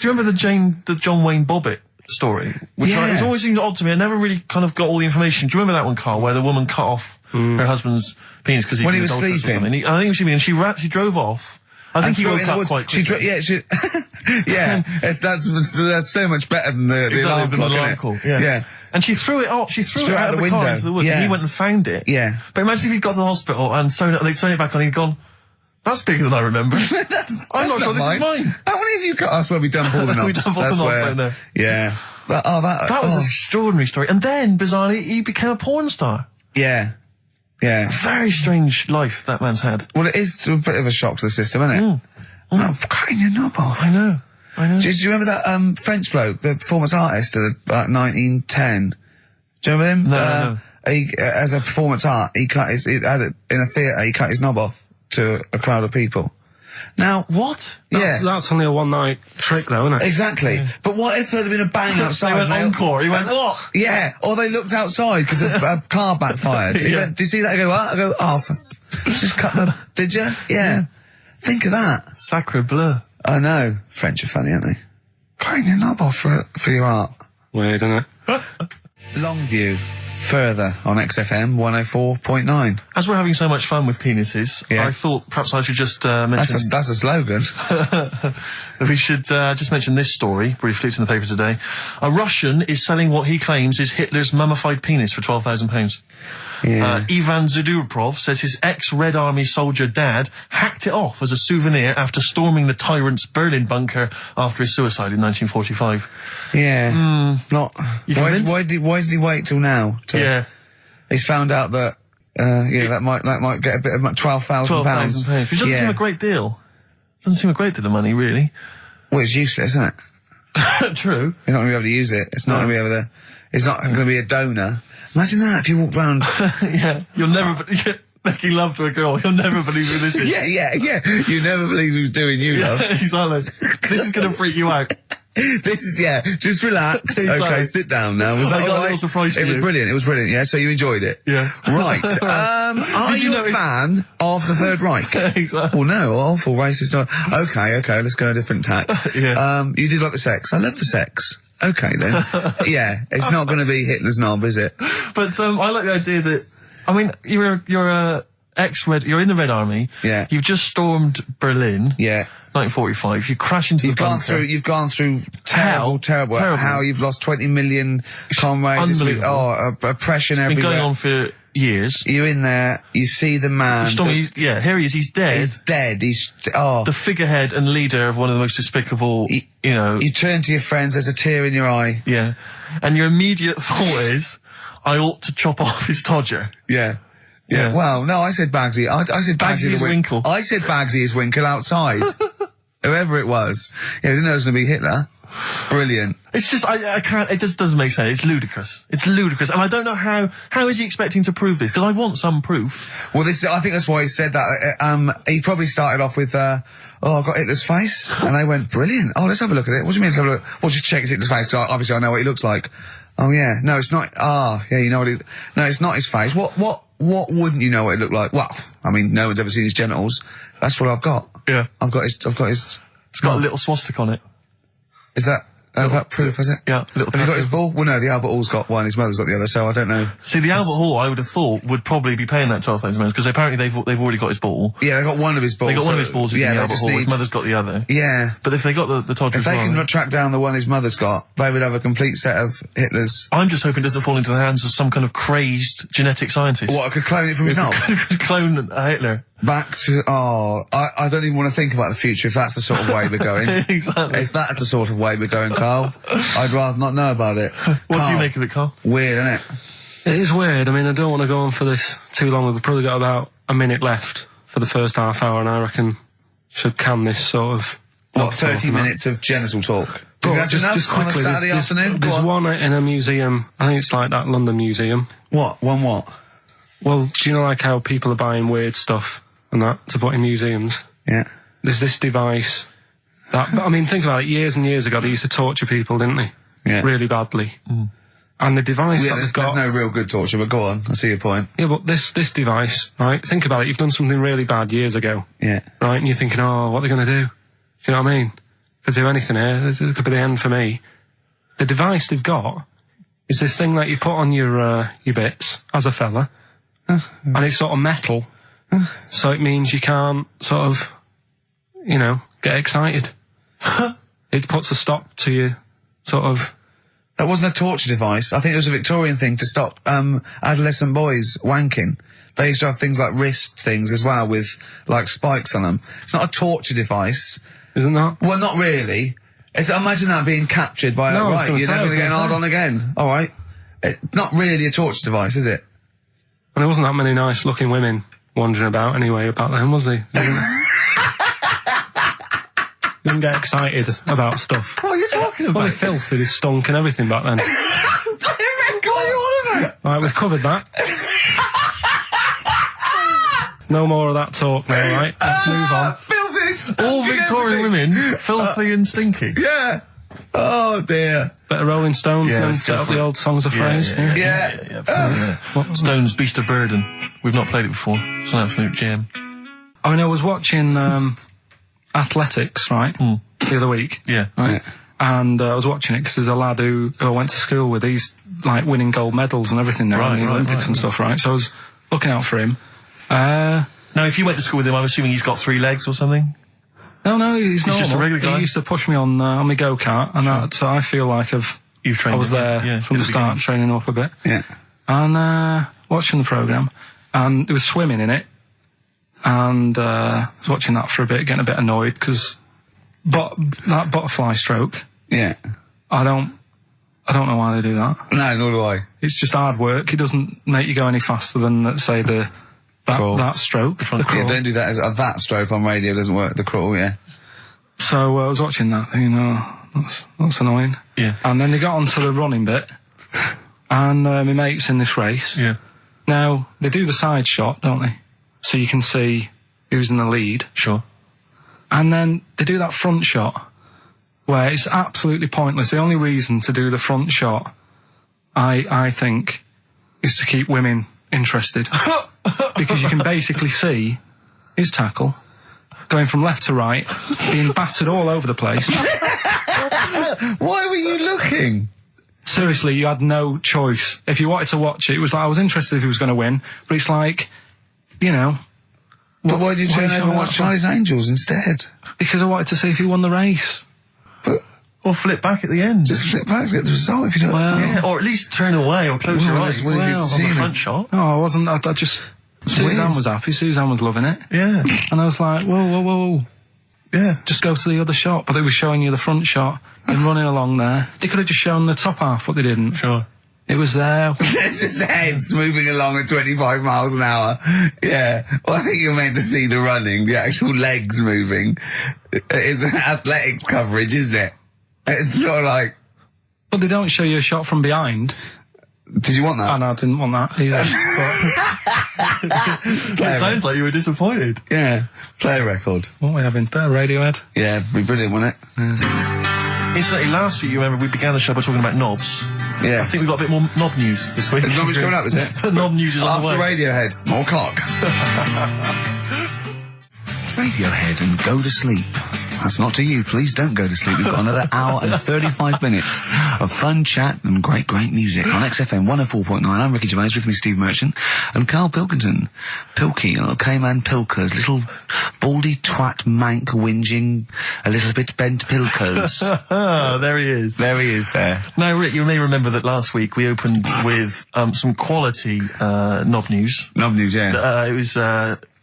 Do you remember the John Wayne Bobbitt story? Which it always seemed odd to me. I never really kind of got all the information. Do you remember that one, Carl, where the woman cut off her husband's penis because he was sleeping? I think he was sleeping, and she drove off. I think he woke up quite quickly. That's so much better than the alarm clock. Yeah. And she threw it off. She threw it out of the car into the woods, and he went and found it. Yeah. But imagine if he'd got to the hospital and they'd sewn it back on, and he'd gone, that's bigger than I remember. I'm not sure this is mine. How many of you cut us where we dump all the knobs? We dump all the knobs in there. Yeah. That was an extraordinary story. And then, bizarrely, he became a porn star. Yeah. Yeah. Very strange life that man's had. Well, it is a bit of a shock to the system, isn't it? Oh, cutting your knob off. I know. Do you remember that French bloke, the performance artist of about 1910? Do you remember him? No. He, as a performance art, in a theatre, he cut his knob off to a crowd of people. Now, what? That's only a one-night trick, though, isn't it? Exactly. Yeah. But what if there had been a bang outside? They went encore. He went, oh! Yeah, or they looked outside because a car backfired. He went, did you see that? I go, what? I go, just cut the... Did you? Yeah. Think of that. Sacre bleu. I know. French are funny, aren't they? Cutting your knob off for your art. Weird, isn't it? Longview. Further on XFM 104.9. As we're having so much fun with penises, I thought perhaps I should just mention... That's a slogan. We should just mention this story, briefly. It's in the paper today. A Russian is selling what he claims is Hitler's mummified penis for £12,000. Yeah. Ivan Zadurprov says his ex-Red Army soldier dad hacked it off as a souvenir after storming the tyrant's Berlin bunker after his suicide in 1945. Yeah. Why did he wait till now? He's found out that that might get a bit of £12,000. Which doesn't seem a great deal. Doesn't seem a great deal of money, really. Well, it's useless, isn't it? True. You're not going to be able to use it. It's not going to be able to. It's not going to be a donor. Imagine that if you walked round. You'll never making love to a girl. You'll never believe who this is. Yeah. You never believe who's doing you, love. Exactly. This is going to freak you out. This is just relax. Okay, sit down now. Was that all right? It was brilliant. It was brilliant. Yeah, so you enjoyed it. Yeah. Right. Are you a fan of the Third Reich? Exactly. Well, no, awful racist. Okay. Let's go a different tack. You did like the sex. I love the sex. Okay then. It's not going to be Hitler's knob, is it? But I like the idea that, I mean, you're you're in the Red Army. Yeah. You've just stormed Berlin. Yeah. 1945. You crash into the bunker. You've gone through terrible. How you've lost 20 million comrades. Unbelievable. Oppression everywhere. It's been going on for years. You're in there. You see the man. Here he is. He's dead. He's dead. The figurehead and leader of one of the most despicable. You turn to your friends. There's a tear in your eye. Yeah. And your immediate thought is, I ought to chop off his todger. Yeah. Well, no, I said Bagsy. I said Bagsy is Winkle. I said Bagsy is Winkle outside. Whoever it was. I didn't know it was going to be Hitler. Brilliant. It's just, I can't, it just doesn't make sense. It's ludicrous. It's ludicrous. And I don't know how is he expecting to prove this? Because I want some proof. Well, I think that's why he said that. He probably started off with, I've got Hitler's face. And they went, brilliant. Oh, let's have a look at it. What do you mean let's have a look? Well, just check his Hitler's face. Obviously I know what he looks like. Oh yeah. No, it's not. You know what no, it's not his face. What wouldn't you know what it looked like? Well, I mean, no one's ever seen his genitals. That's what I've got. Yeah. I've got his. It's got a little swastika on it. Is that proof, is it? Yeah, little tattoo. Have you got his ball? Well, no, the Albert Hall's got one, his mother's got the other, so I don't know. See, the Albert Hall, I would have thought, would probably be paying that £12,000, because apparently they've already got his ball. Yeah, they got one of his balls. They got one of his balls in the Albert Hall, his mother's got the other. Yeah. But if they got the Todger as well... If they can track down the one his mother's got, they would have a complete set of Hitler's... I'm just hoping it doesn't fall into the hands of some kind of crazed genetic scientist. What, I could clone it from his knob? Could clone Hitler. Back to, I don't even want to think about the future if that's the sort of way we're going. Exactly. If that's the sort of way we're going, Carl, I'd rather not know about it. What do you make of it, Carl? Weird, isn't it? It is weird. I mean, I don't want to go on for this too long. We've probably got about a minute left for the first half hour, and I reckon should can this sort of... 30 minutes of genital talk? Just quickly, on a Saturday afternoon? There's one in a museum, I think it's like that London Museum. What? One what? Well, do you know like how people are buying weird stuff and that to put in museums? Yeah. There's this device that, I mean, think about it, years and years ago they used to torture people, didn't they? Yeah. Really badly. Mm. And the device there's no real good torture, but go on, I see your point. Yeah, but this device, right, think about it, you've done something really bad years ago. Yeah. Right, and you're thinking, what are they going to do? Do you know what I mean? could do anything here. It could be the end for me. The device they've got is this thing that you put on your bits as a fella, and it's sort of metal, so it means you can't sort of, you know, get excited. It puts a stop to you, sort of. That wasn't a torture device. I think it was a Victorian thing to stop adolescent boys wanking. They used to have things like wrist things as well with, like, spikes on them. It's not a torture device. Isn't that? Well, not really. Imagine that being captured by, No, right, you're never going to get hard on again. All right. Not really a torture device, is it? And there wasn't that many nice-looking women wandering about anyway about them, was there? You didn't get excited about stuff. What are you talking about? Well, they filthy, they stunk and everything back then. What are you on about? Right, we've covered that. No more of that talk now, right? Let's move on. Filthy. All Victorian women, filthy and stinky. Yeah. Oh, dear. Bit of Rolling Stones Yeah, and let's set go up for the it. old songs of phrase. Yeah. Stones, Beast of Burden. We've not played it before. It's an absolute gem. I mean, I was watching athletics, right, the other week. Yeah. Right? And I was watching it because there's a lad who I went to school with. He's, like, winning gold medals and everything now in the Olympics and stuff, right? So I was looking out for him. Now, if you went to school with him, I'm assuming he's got 3 legs or something? No, he's normal. just a regular guy? He used to push me on my go-kart, and so I feel like You've trained I was him, there yeah, from in the start, beginning. training up a bit. Yeah. And watching the programme, and there was swimming in it, and I was watching that for a bit, getting a bit annoyed, because that butterfly stroke, Yeah. I don't know why they do that. No, nor do I. It's just hard work. It doesn't make you go any faster than, let's say, Crawl. that stroke, the Yeah, crawl. don't do that. That stroke on radio doesn't work. The crawl, yeah. So I was watching that, thinking, that's annoying. Yeah. And then they got onto the running bit, and my mate's in this race. Yeah. Now, they do the side shot, don't they? So you can see who's in the lead. Sure. And then they do that front shot, where it's absolutely pointless. The only reason to do the front shot, I think, is to keep women interested. Because you can basically see his tackle going from left to right, being battered all over the place. Why were you looking? Seriously, you had no choice. If you wanted to watch it, it was like, I was interested if he was going to win, but it's like, you know... But why did you turn over and watch Charlie's Angels instead? Because I wanted to see if he won the race. But Or flip back at the end. just flip back to get the result if you don't... Well- Yeah, or at least turn away or close your Well, eyes. that's what you'd on seen the it. front shot. No, I wasn't. I just... Suzanne weird. was happy. Suzanne was loving it. Yeah. And I was like, whoa. Yeah. Just go to the other shot. But they were showing you the front shot and running along there. They could have just shown the top half, but they didn't. Sure. It was there. It's just heads moving along at 25 miles an hour. Yeah. Well, I think you're meant to see the running, the actual legs moving. It's athletics coverage, isn't it? It's not like... But they don't show you a shot from behind. Did you want that? And I didn't want that either. It sounds like you were disappointed. Yeah. Play a record. What are we having? Bit of Radiohead. Yeah, it'd be brilliant, wouldn't it? Incidentally, last week, you remember, we began the show by talking about knobs. Yeah. I think we've got a bit more knob news this week. There's not much coming up, is it? Knob news is on the After way. Radiohead, more cock. Radiohead and go to sleep. That's not to you. Please don't go to sleep. We've got another hour and 35 minutes of fun chat and great music on XFM 104.9. I'm Ricky Gervais, with me Steve Merchant and Karl Pilkington. Pilky, little K-man Pilkers, little baldy twat mank whinging, a little bit bent Pilkers. Ah, there he is. There he is there. Now, Rick, you may remember that last week we opened with some quality knob news. Knob news, yeah.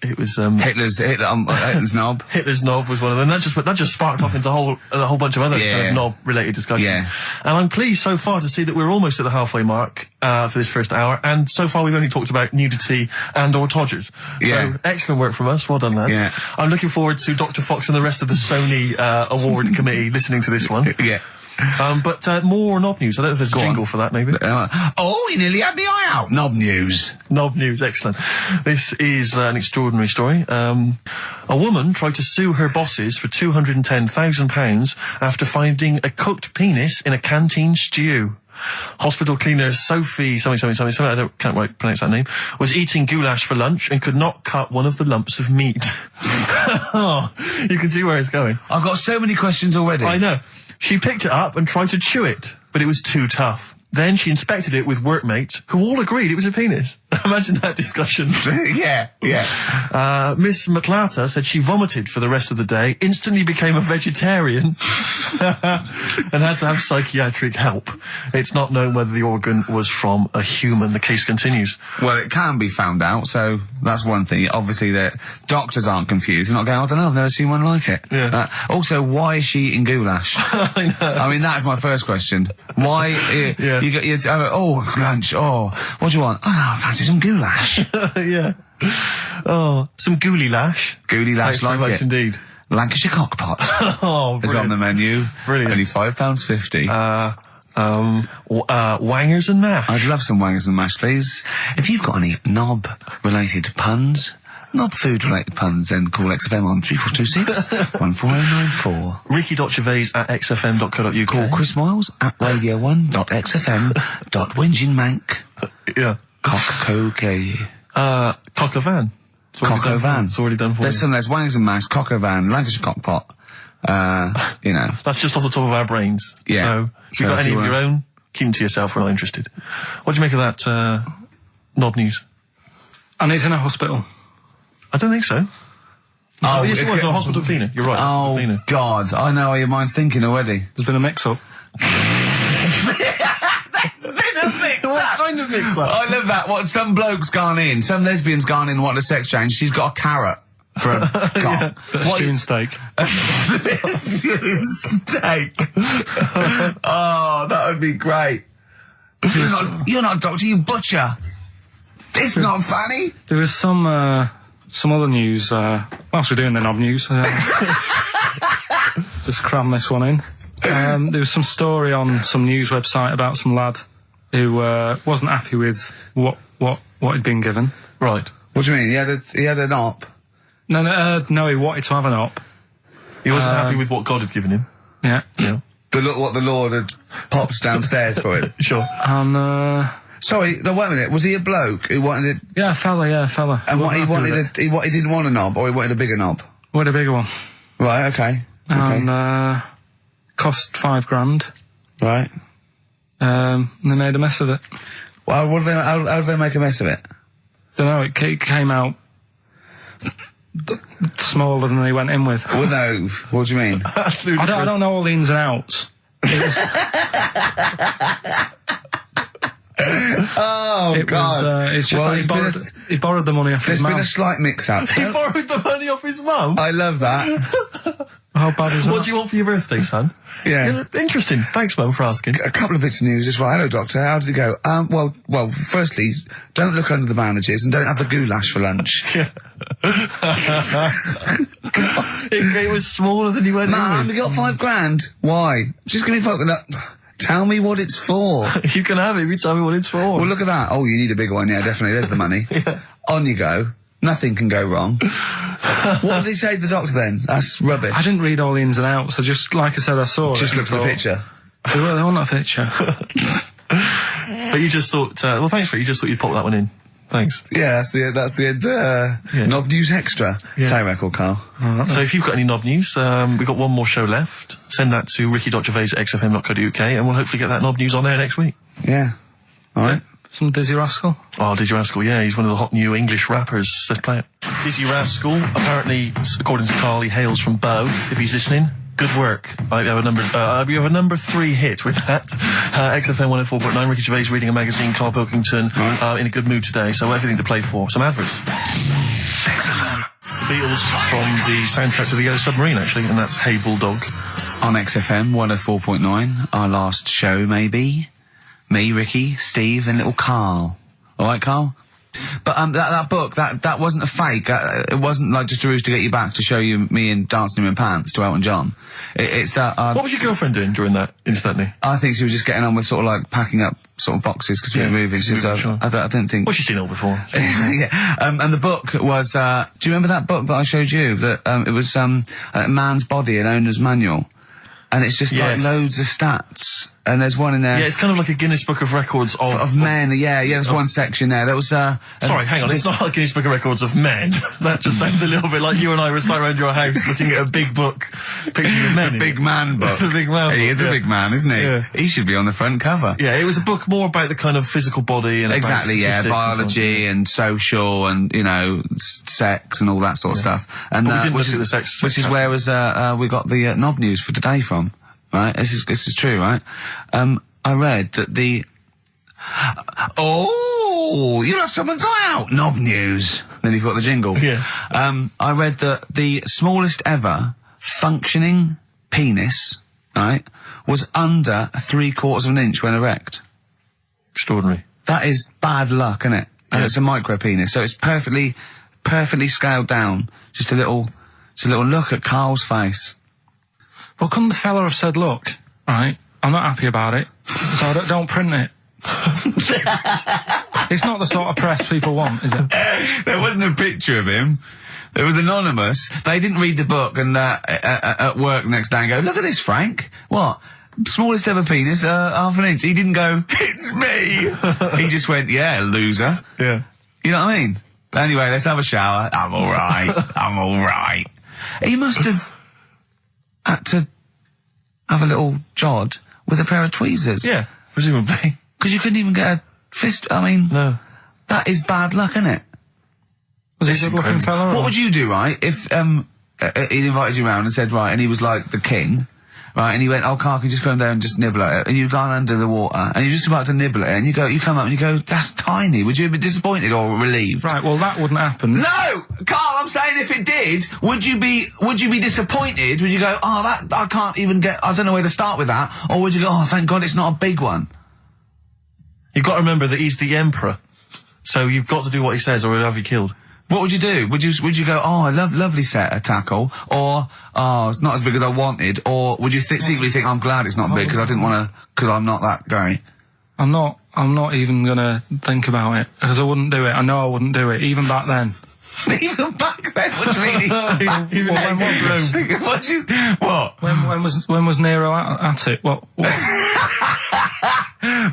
It was Hitler's knob. Hitler's knob was one of them. That just sparked off into a whole bunch of other Yeah. knob-related discussions. Yeah. And I'm pleased so far to see that we're almost at the halfway mark for this first hour, and so far we've only talked about nudity and/or todgers. Yeah. So excellent work from us. Well done, lads. Yeah. I'm looking forward to Dr. Fox and the rest of the Sony award committee listening to this one. Yeah. But more knob news. I don't know if there's a jingle for that, maybe. He nearly had the eye out. Knob news. Knob news, excellent. This is an extraordinary story. A woman tried to sue her bosses for £210,000 after finding a cooked penis in a canteen stew. Hospital cleaner Sophie, something, I can't quite pronounce that name, was eating goulash for lunch and could not cut one of the lumps of meat. Oh, you can see where it's going. I've got so many questions already. I know. She picked it up and tried to chew it, but it was too tough. Then she inspected it with workmates, who all agreed it was a penis. Imagine that discussion. Yeah. Miss McLata said she vomited for the rest of the day, instantly became a vegetarian, and had to have psychiatric help. It's not known whether the organ was from a human. The case continues. Well, it can be found out, so that's one thing. Obviously, the doctors aren't confused. They're not going, I don't know, I've never seen one like it. Yeah. Also, why is she eating goulash? I know. I mean, that's my first question. Why? Yeah. Lunch. Oh, what do you want? Oh, no, I fancy some goulash. Yeah. Oh, some gooly lash. Gooly lash, Thanks very like much it. indeed. Lancashire cockpot Oh, is on the menu. Brilliant. Only £5.50. Wangers and mash. I'd love some wangers and mash, please. If you've got any knob-related puns, knob-food-related puns, then call XFM on 3426 14094. Ricky.Gervais at xfm.co.uk. Call Chris Miles at radio1.xfm.winginmank. Yeah. Cock-co-gay. Cock a van. Cock o' van. It's already done for There's you. some, there's wangers and mash, cock o' van, Lancashire cockpot. You know. That's just off the top of our brains. Yeah. So, if you've got any of your own, keep them to yourself. We're not interested. What do you make of that, knob news? And he's in a hospital. I don't think so. Oh, yes, it was a hospital cleaner. You're right. Oh, cleaner. God. I know how your mind's thinking already. There's been a mix-up. What kind of mix-up? I love that. What, some bloke's gone in, some lesbian's gone in, wanted a sex change, she's got a carrot for a cock. Bit of stewing steak. Stewing steak. Oh, that would be great. You're not a doctor, you butcher. It's not funny. There was some other news, whilst we're doing the knob news, just cram this one in. There was some story on some news website about some lad who wasn't happy with what he'd been given. Right. What do you mean? He had an op? No, he wanted to have an op. He wasn't happy with what God had given him. Yeah. Yeah. What the Lord had popped downstairs for him? Sure. And Sorry, no, wait a minute. Was he a bloke who wanted it? yeah, fella. And what he wanted, he didn't want a knob, or he wanted a bigger knob? Wanted a bigger one. Right, okay. And cost £5,000. Right. And they made a mess of it. Well, how did they make a mess of it? Don't know, it came out smaller than they went in with. Well, no, what do you mean? I don't know all the ins and outs. Oh, God. It's just like he borrowed the money off his There's mum. been a slight mix-up. He borrowed the money off his mum? I love that. How bad is that? What do you want for your birthday, son? Yeah. Interesting. Thanks, Mum, for asking. A couple of bits of news as well. Hello, Doctor. How did it go? Well, firstly, don't look under the bandages and don't have the goulash for lunch. Yeah. It was smaller than you went in Mum, with. you got £5,000. Why? Just give me tell me what it's for. You can have it if you tell me what it's for. Well, look at that. Oh, you need a bigger one. Yeah, definitely. There's the money. Yeah. On you go. Nothing can go wrong. What did he say to the doctor then? That's rubbish. I didn't read all the ins and outs. I just, like I said, I saw Just it. looked at the picture. They want a picture. But you just thought, well, thanks for it. You just thought you'd pop that one in. Thanks. Yeah, that's the end. Knob News Extra. Yeah. Play record, Carl. So if you've got any knob news, we've got one more show left. Send that to ricky.gervais at xfm.co.uk and we'll hopefully get that knob news on there next week. Yeah. All right. Some Dizzy Rascal. Oh, Dizzy Rascal, yeah, he's one of the hot new English rappers. Let's play it. Dizzy Rascal, apparently, according to Carl, he hails from Bow. If he's listening, good work. You have a number 3 hit with that. XFM 104.9, Ricky Gervais reading a magazine, Karl Pilkington, in a good mood today, so everything to play for. Some adverts. Excellent. The Beatles from the soundtrack to The Yellow Submarine, actually, and that's Hey Bulldog. On XFM 104.9, our last show, maybe. Me, Ricky, Steve, and little Carl. All right, Carl? But that book, that wasn't a fake. It wasn't like just a ruse to get you back to show you me and dancing in pants to Elton John. It's that. What was your girlfriend doing during that, incidentally? I think she was just getting on with sort of like packing up sort of boxes because we were moving. Sure. I don't think. Well, she's seen it all before. Yeah. And the book was. Do you remember that book that I showed you? That it was Man's Body, an owner's manual, and it's just like loads of stats. And there's one in there. Yeah, it's kind of like a Guinness Book of Records of men. Yeah, there's one section there. That was, sorry, hang on. It's not like Guinness Book of Records of men. That just sounds a little bit like you and I were sat around your house looking at a big book, pictures of men. The big man book. The big man book. He is a big man, isn't he? Yeah. He should be on the front cover. Yeah, it was a book more about the kind of physical body and exactly, about biology and social and, you know, sex and all that sort of stuff. And but we didn't look at the sex. Which is where we got the knob news for today from. Right, this is true, right? I read that you'll have someone's eye out. Knob news. Then you've got the jingle. Yeah. I read that the smallest ever functioning penis, right, was under 3/4 of an inch when erect. Extraordinary. That is bad luck, isn't it? And Yeah. it's a micro penis, so it's perfectly scaled down. Just a little look at Carl's face. Well, couldn't the fella have said, look, right, I'm not happy about it, so don't print it. It's not the sort of press people want, is it? There wasn't a picture of him. It was anonymous. They didn't read the book and at work next day and go, look at this, Frank. What? Smallest ever penis, half an inch. He didn't go, it's me. He just went, yeah, loser. Yeah. You know what I mean? Anyway, let's have a shower. I'm alright. I'm alright. He must have had to have a little jod with a pair of tweezers. Yeah, presumably. Because you couldn't even get a fist. I mean, No. that is bad luck, isn't it? Was he a good-looking fella? What would you do, right, if he invited you round and said, right, and he was like the king, right, and he went, oh, Carl, can you just go in there and just nibble at it? And you've gone under the water, and you're just about to nibble at it, and you come up and you go, that's tiny. Would you be disappointed or relieved? Right, well, that wouldn't happen. No! Carl, I'm saying if it did, would you be disappointed? Would you go, oh, that, I can't even get, I don't know where to start with that? Or would you go, oh, thank God it's not a big one? You've got to remember that he's the emperor. So you've got to do what he says or he'll have you killed. What would you do? Would you go, oh, lovely set of tackle, or, oh, it's not as big as I wanted, or would you secretly think, I'm glad it's not big because I didn't want to, because I'm not that guy? I'm not even gonna think about it, because I wouldn't do it. I know I wouldn't do it, even back then. Even back then? What do you mean? Even Well, when was Nero at it? What?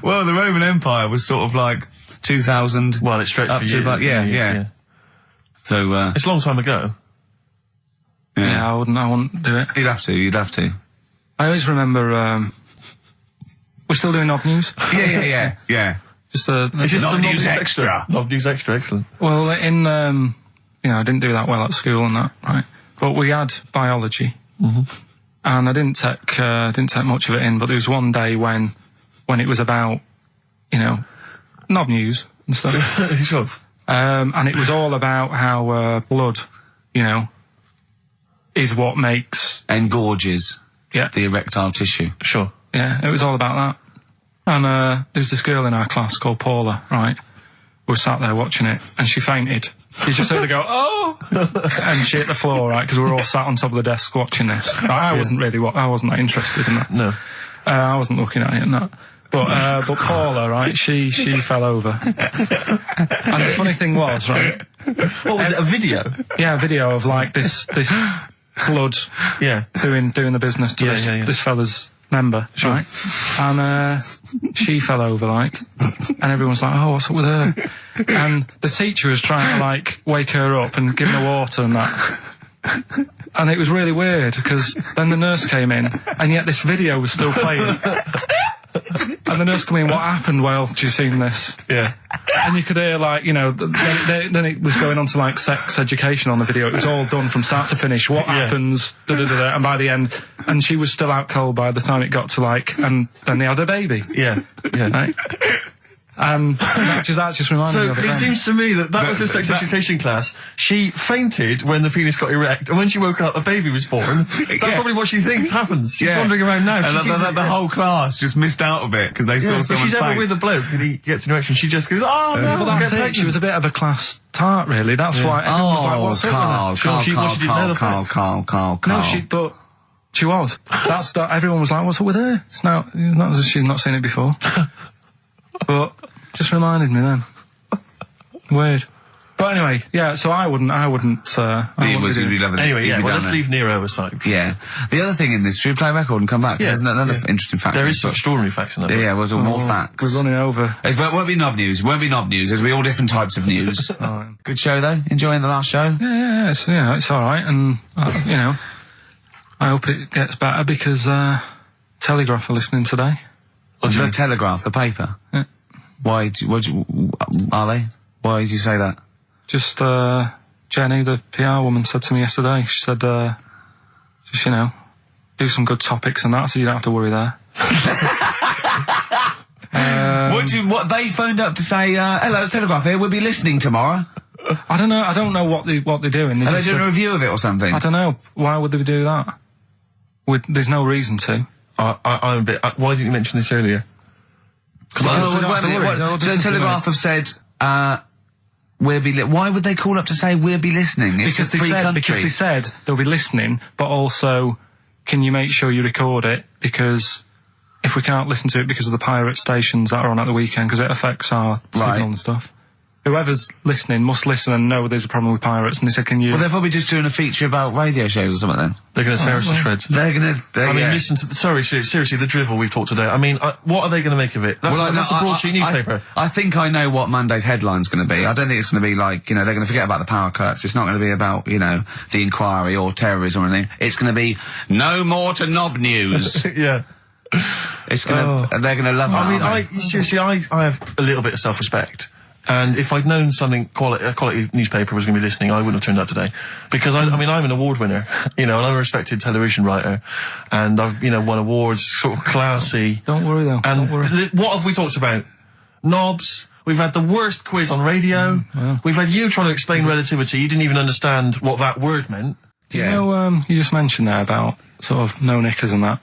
Well, the Roman Empire was sort of like 2000. Well, it stretched up for to years. about, yeah. So, It's a long time ago. Yeah, I wouldn't do it. You'd have to. I always remember, we're still doing Knob News? Yeah. Just It's just Knob some News Extra. Knob News Extra, excellent. well, in, I didn't do that well at school and that, right? But we had biology. Mm-hmm. And I didn't take much of it in, but there was one day when it was about, Knob News and stuff. Sure. And it was all about how, blood, is what makes... Engorges the erectile tissue. Sure. Yeah, it was all about that. And there's this girl in our class called Paula, right? We were sat there watching it, and she fainted. You just heard her go, oh! And she hit the floor, right? Because we were all sat on top of the desk watching this. I wasn't that interested in that. No. I wasn't looking at it and that. But Paula, right, she fell over. And the funny thing was, right... What was it, a video? Yeah, a video of, like, this blood doing the business to this fella's member, right? And she fell over, like, and everyone's like, oh, what's up with her? And the teacher was trying to, like, wake her up and give her water and that. And it was really weird, because then the nurse came in, and yet this video was still playing. And the nurse came in, what happened? Well, have you seen this? Yeah. And you could hear, like, then it was going on to, like, sex education on the video. It was all done from start to finish. What happens? Da-da-da-da. And by the end, and she was still out cold by the time it got to, like, and then they had a baby. Yeah. Right? And that just reminded me So of it then. seems to me that was her sex education class. She fainted when the penis got erect, and when she woke up, a baby was born. That's probably what she thinks happens. She's wandering around now. And the whole class just missed out a bit because they saw if someone she's ever faint. with a bloke and he gets an erection, she just goes, oh no, Well, that's get it. pregnant. She was a bit of a class tart, really. That's why everyone was like, what's up with her? Carl. No, she was. Everyone was like, what's up with her? She's not seen it before. But just reminded me then. Weird. But anyway, yeah. So I wouldn't. Anyway, yeah. Well, let's leave Nero aside. Yeah. The other thing in this, should we play a record and come back? Yeah. There's another interesting fact. There is some extraordinary facts in that. Yeah, we'll do more facts. We're running over. It won't be knob news. It won't be knob news. There'll be all different types of news. Good show, though? Enjoying the last show? Yeah. It's all right, and I hope it gets better because Telegraph are listening today. The Telegraph, the paper. Yeah. Are they? Why did you say that? Just Jenny, the PR woman, said to me yesterday. She said, do some good topics and that, so you don't have to worry there. What they phoned up to say? Hello, it's Telegraph here. We'll be listening tomorrow. I don't know what they're doing. Are they doing a review of it or something? I don't know. Why would they do that? There's no reason to. I'm a bit. Why didn't you mention this earlier? So Telegraph have said, why would they call up to say we'll be listening? It's because a free country. Because they said they'll be listening, but also, can you make sure you record it? Because if we can't listen to it because of the pirate stations that are on at the weekend, because it affects our signal and stuff. Whoever's listening must listen and know there's a problem with pirates, and they said, can you... Well, they're probably just doing a feature about radio shows or something then. They're going to tear us to shreds. Listen to... seriously, the drivel we've talked today. I mean, what are they going to make of it? That's a broadsheet newspaper. I think I know what Monday's headline's going to be. I don't think it's going to be like, they're going to forget about the power cuts. It's not going to be about, the inquiry or terrorism or anything. It's going to be no more to knob news. Yeah. It's going to... They're going to love that. I have a little bit of self-respect. And if I'd known a quality newspaper was going to be listening, I wouldn't have turned up today. Because, I'm an award winner, and I'm a respected television writer. And I've, won awards, sort of classy. Don't worry, though. And don't worry. What have we talked about? Knobs. We've had the worst quiz on radio. We've had you trying to explain relativity. You didn't even understand what that word meant. Yeah. You just mentioned there about sort of no knickers and that.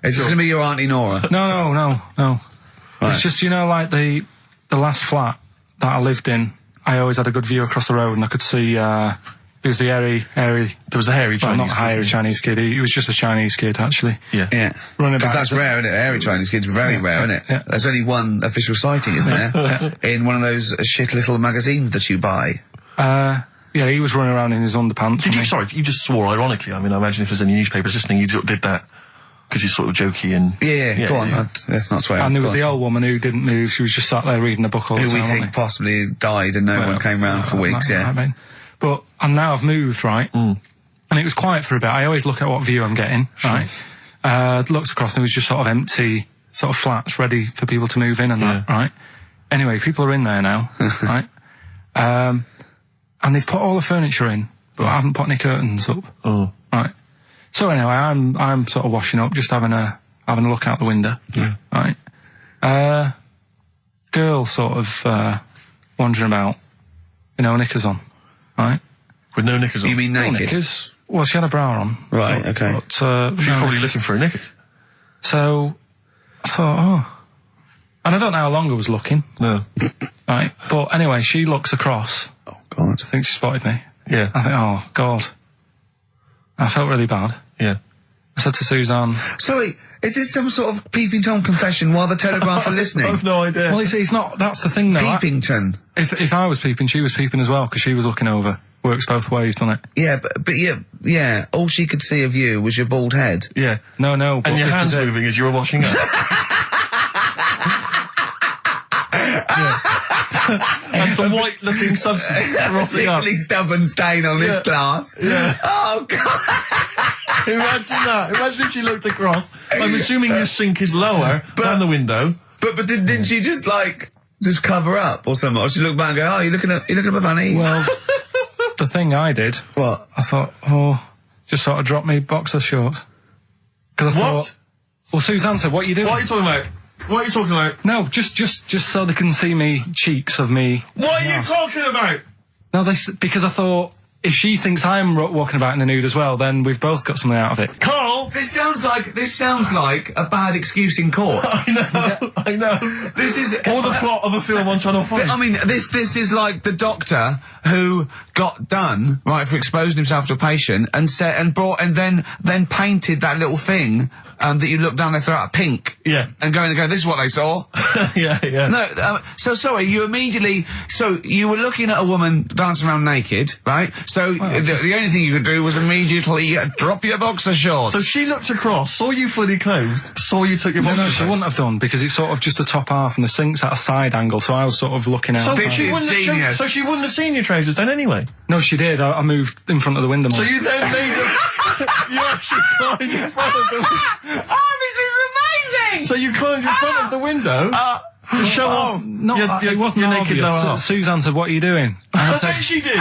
Is this going to be your Auntie Nora? No. Right. It's just, like the last flat that I lived in, I always had a good view across the road, and I could see, it was the hairy... There was the hairy Chinese not hairy Chinese kid, he was just a Chinese kid, actually. Yeah. Running Because about. that's rare, isn't it? Hairy Chinese kids are very rare, isn't it? Yeah. There's only one official sighting, isn't there? In one of those shit little magazines that you buy. He was running around in his underpants. Sorry, you just swore ironically. I mean, I imagine if there's any newspapers listening, you did that. Because he's sort of jokey and... Yeah, go on. Let's not swear. And there was the old woman who didn't move. She was just sat there reading a book all the time. Who we think possibly died and no one came round for weeks, and now I've moved, right? And it was quiet for a bit. I always look at what view I'm getting, right? Looked across and it was just sort of empty, sort of flats ready for people to move in and that, right? Anyway, people are in there now, right? And they've put all the furniture in, but I haven't put any curtains up. Right? So anyway, I'm sort of washing up, just having a look out the window. Yeah. Right. Girl sort of wandering about, knickers on. Right. With no knickers on. You mean naked? Knickers. Well, she had a bra on. Right. Okay. But, she's probably looking for a knickers. So I thought, and I don't know how long I was looking. No. Right. But anyway, she looks across. Oh God. I think she spotted me. Yeah. I think, oh God. I felt really bad. Yeah. I said to Suzanne... Sorry, is this some sort of Peeping Tom confession while the Telegraph are listening? I've no idea. Well, it's not... That's the thing, though. Peepington. If I was peeping, she was peeping as well, because she was looking over. Works both ways, doesn't it? Yeah, but yeah, all she could see of you was your bald head. Yeah. No. But and your hands moving as you were washing up. And some white-looking substance frothing up. Particularly stubborn stain on this glass. Yeah. Oh, God. Imagine that. Imagine if she looked across. I'm assuming your sink is lower than the window. But didn't she just cover up or something? Or she looked back and go, oh, you looking up, honey? Well, the thing I did... What? I thought, just sort of drop me boxer shorts. Because I thought... Well, Suzanne said, what are you doing? What are you talking about? What are you talking about? No, just so they can see me cheeks of me. What are you talking about? No, because I thought, if she thinks I'm walking about in the nude as well, then we've both got something out of it. Carl! This sounds like a bad excuse in court. I know. This is... Or the plot of a film on Channel 5. I mean, this is like the doctor who got done, right, for exposing himself to a patient and then painted that little thing that you look down their throat pink Yeah. And go in and go, this is what they saw. yeah. No, so sorry, you immediately, so you were looking at a woman dancing around naked, right? So the only thing you could do was immediately drop your boxer shorts. So she looked across, saw you fully clothed, saw you took your boxer No, she wouldn't have done, because it's sort of just the top half and the sink's at a side angle, so I was sort of looking out. So This she is wouldn't have, genius. so she wouldn't have seen your trousers then anyway? No, she did. I moved in front of the window. So you then made a... you actually climbed in front of the window. Oh, this is amazing! So you climbed in front of the window to show off No, your it wasn't your naked obvious. lower half. Suzanne said, "What are you doing?" And I I said, bet she did.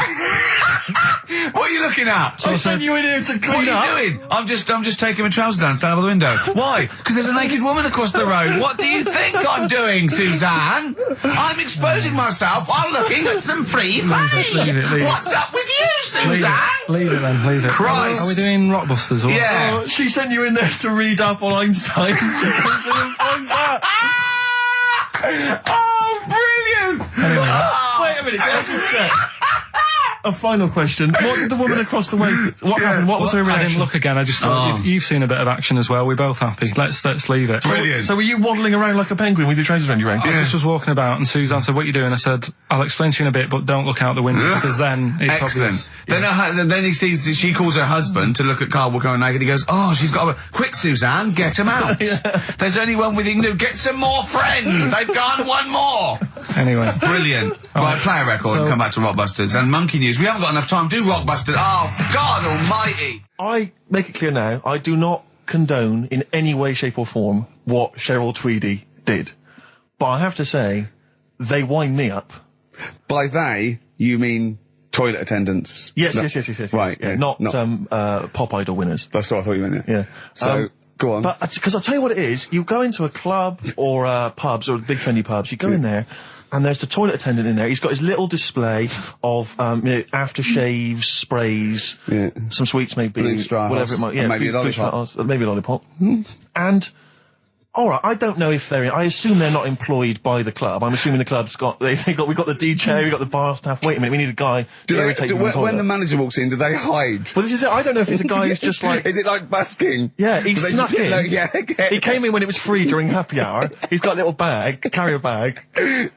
What are you looking at? I sent you in here to What clean up. are you doing? I'm just taking my trousers down, stand over the window. Why? Because there's a naked woman across the road. What do you think I'm doing, Suzanne? I'm exposing myself while looking at some free fame. leave it. What's up with you, Suzanne? Leave it then, leave it. Christ. Are we doing Rockbusters or what? Yeah. Oh, she sent you in there to read up on Einstein. She comes in and finds that. Oh, brilliant! Oh. Wait a minute, can I just check? A final question. What did the woman across the way... What happened? What was her I reaction? didn't look again. I just thought you've seen a bit of action as well. We're both happy. Let's leave it. Brilliant. So were you waddling around like a penguin with your trousers around your ankle? I just was walking about, and Suzanne said, "What are you doing?" I said, "I'll explain to you in a bit, but don't look out the window, because then it's Excellent. obvious." Then he sees, she calls her husband to look at Carl walking around naked. He goes, oh, she's got a... Quick, Suzanne, get him out. There's only one we can do. Get some more friends. They've gone one more. Anyway. Brilliant. Right, play a record and come back to Rockbusters. And Monkey News. We haven't got enough time. Do Rockbusters. Oh, God almighty. I make it clear now, I do not condone in any way, shape or form what Cheryl Tweedy did. But I have to say, they wind me up. By they, you mean toilet attendants? Yes, No. yes. Right, Yeah, yeah, not no. Pop Idol winners. That's what I thought you meant, Yeah. So, go on. But, because I'll tell you what it is, you go into a club or pubs, or big trendy pubs, you go in there, and there's the toilet attendant in there. He's got his little display of aftershaves, sprays, some sweets maybe, Blue Straw whatever it might. Yeah, maybe a Blue Straw lollipop. Hearts, maybe a lollipop. And all right, I don't know if they're. I assume they're not employed by the club. I'm assuming the club's got. We've got the DJ, we've got the bar staff. Wait a minute, we need a guy to irritate you on the toilet. When the manager walks in, do they hide? Well, this is it. I don't know if it's a guy who's just like. Is it like busking? Yeah, he snuck in. Okay. He came in when it was free during happy hour. He's got a little bag, carrier bag.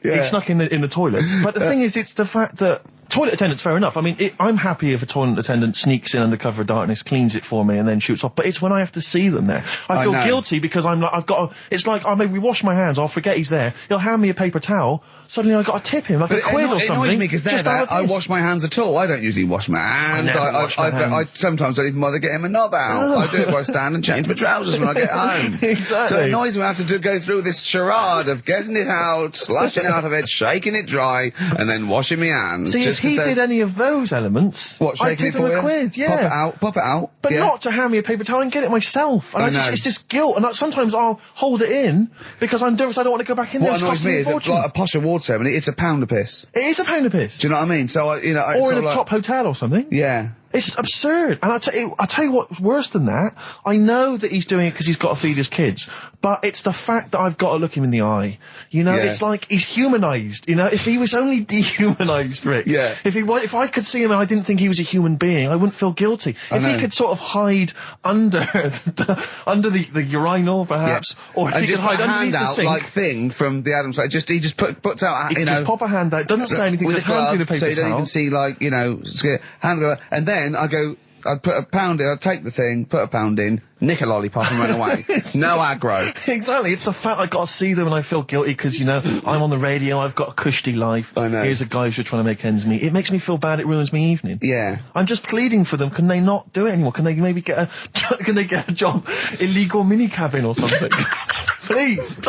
He snuck in the toilet. But the thing is, it's the fact that toilet attendants, fair enough. I mean, I'm happy if a toilet attendant sneaks in under cover of darkness, cleans it for me, and then shoots off. But it's when I have to see them there. I feel guilty because I'm like, it's like, maybe wash my hands, I'll forget he's there. He'll hand me a paper towel. Suddenly I've got to tip him like a quid or something. It annoys me because I wash my hands at all. I don't usually wash my hands. I sometimes don't even bother getting my knob out. I do it where I stand and change my trousers when I get home. Exactly. So it annoys me when I have to go through this charade of getting it out, slushing out of it, shaking it dry, and then washing my hands. See, if he did any of those elements, what, I'd tip him a quid, yeah. Pop it out. But not to hand me a paper towel and get it myself. And it's just guilt. And sometimes I'll hold it in because I'm nervous I don't want to go back in there. What annoys me is like a posh award ceremony, it's a pound a piss. It is a pound a piss. Do you know what I mean? So, or in a top hotel or something. Yeah. It's absurd. And I tell you what's worse than that. I know that he's doing it because he's got to feed his kids, but it's the fact that I've got to look him in the eye. You know, it's like he's humanised. You know, if he was only dehumanised, Rick. Yeah. If I could see him and I didn't think he was a human being, I wouldn't feel guilty. If he could sort of hide under the urinal, perhaps, or if he could hide underneath the sink, like thing from the Adams. Like he just puts out. He just pop a hand out. Doesn't say anything. Just hands me the paper so you don't towel. even see hand go, and then I'd put a pound in, I'd take the thing, put a pound in, nick a lollipop and run away. No aggro. Exactly. It's the fact I got to see them and I feel guilty because, I'm on the radio, I've got a cushy life. I know. Here's a guy who's just trying to make ends meet. It makes me feel bad, it ruins my evening. Yeah. I'm just pleading for them. Can they not do it anymore? Can they maybe get a job? Illegal mini cabin or something? Please.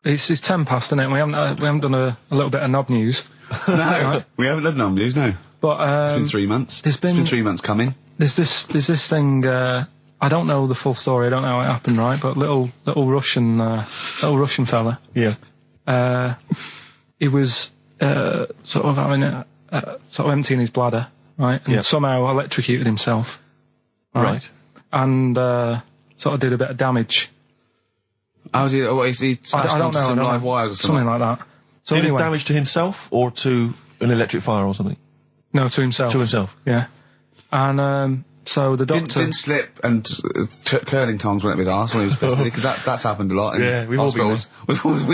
It's 10 past, isn't it? We haven't done a little bit of knob news. No, right? We haven't done news, no. But it's been 3 months. It's been 3 months coming. There's this thing. I don't know the full story. I don't know how it happened, right? But little Russian fella. Yeah. He was sort of having sort of emptying his bladder, right? And somehow electrocuted himself. Right. And sort of did a bit of damage. How did he slashed onto some live wires or something? Something like that. So did anyway, it damage to himself or to an electric fire or something? No, to himself. To himself. Yeah. And So the doctor didn't slip and took curling tongs went up his arse when he was pissed, because that's happened a lot. In Yeah, we've all been hospitals.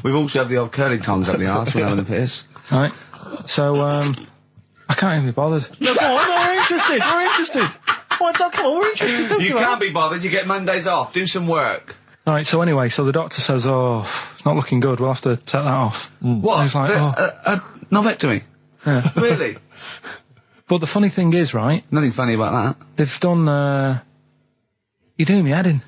We've all shoved the old curling tongs up the arse when having a piss. right. So I can't even be bothered. No, go on, we're interested. We're interested. Come on, we're interested. Don't You give up. can't be bothered. You get Mondays off. Do some work. Right. So anyway, so the doctor says, "Oh, it's not looking good. We'll have to take that off." What? And he's like, Novectomy? Yeah. Really? But the funny thing is, right? Nothing funny about that. They've done. You're doing me head in.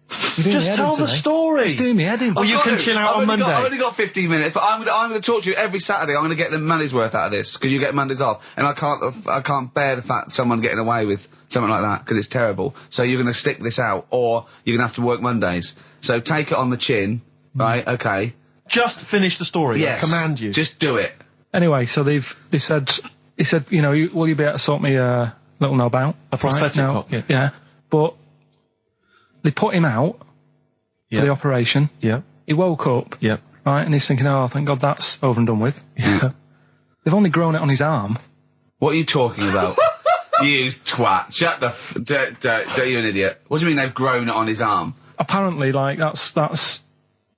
Just tell the story. It's doing me head in. Oh, you can chill out on Monday. I've only got 15 minutes, but I'm going to talk to you every Saturday. I'm going to get the money's worth out of this, because you get Mondays off, and I can't bear the fact someone getting away with something like that, because it's terrible. So you're going to stick this out, or you're going to have to work Mondays. So take it on the chin, right? Okay. Just finish the story. Yes. I command you. Just do it. Anyway, so they said, he said, you know, will you be able to sort me a little knob out? A prosthetic now, cock, yeah. Yeah. But they put him out for the operation. Yeah. He woke up. Yeah. Right, and he's thinking, oh, thank God that's over and done with. Yeah. They've only grown it on his arm. What are you talking about? You twat. Shut the don't you an idiot. What do you mean they've grown it on his arm? Apparently, like, that's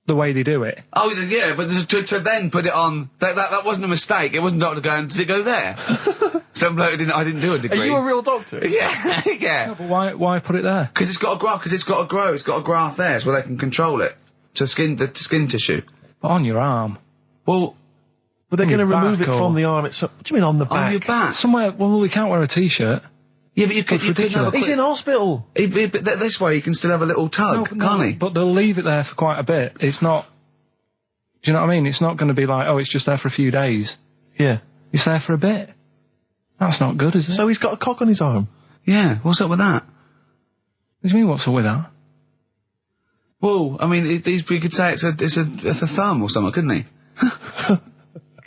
the way they do it. Oh, yeah, but to then put it on, that wasn't a mistake. It wasn't doctor going, did it go there? Some bloke I didn't do a degree. Are you a real doctor? Yeah, yeah. But why put it there? Because it's got to grow, it's got a graft there, so they can control it. To skin tissue. But on your arm. Well, But they're On going to your remove it back from or- the arm itself. What do you mean on the back? on your back. Somewhere, well, we can't wear a t-shirt. Yeah, but you could That's have a ridiculous. quick... He's in hospital. But this way you can still have a little tug, can't he? But they'll leave it there for quite a bit. It's not, do you know what I mean? It's not going to be like, oh, it's just there for a few days. Yeah. It's there for a bit. That's not good, is it? So he's got a cock on his arm. Yeah, what's up with that? What do you mean, what's up with that? Well, I mean, he could say it's a thumb or something, couldn't he?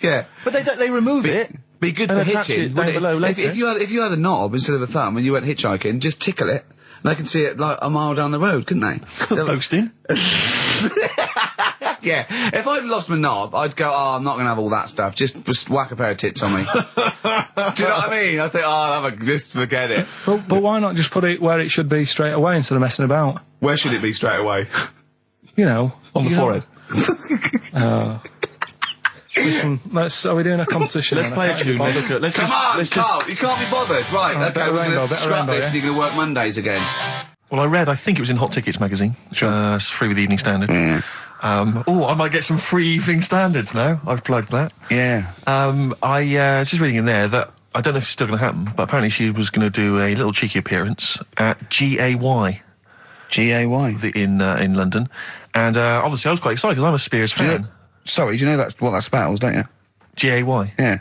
Yeah. But they remove it. Be good And for attach hitching. it down wouldn't below later. If you had a knob instead of a thumb and you went hitchhiking, just tickle it. And they can see it like a mile down the road, couldn't they? Posting. Yeah. If I'd lost my knob, I'd go, oh, I'm not going to have all that stuff. Just whack a pair of tits on me. Do you know what I mean? I think, oh, just forget it. But why not just put it where it should be straight away instead of messing about? Where should it be straight away? You know. On the you know- forehead. Listen, are we doing a competition? Let's play a tune. Let's Come on, let's Carl, you can't be bothered. Right, Oh, okay, bit of we're going rainbow, to bit of scrap rainbow, this yeah? and you're going to work Mondays again. Well, I think it was in Hot Tickets magazine. Sure. It's free with the Evening Standard. I might get some free Evening Standards now. I've plugged that. Yeah. I was just reading in there that I don't know if it's still going to happen, but apparently she was going to do a little cheeky appearance at GAY GAY. in London, and obviously I was quite excited because I'm a Spears fan. Sorry, do you know that's what that spells, don't you? GAY, Yeah.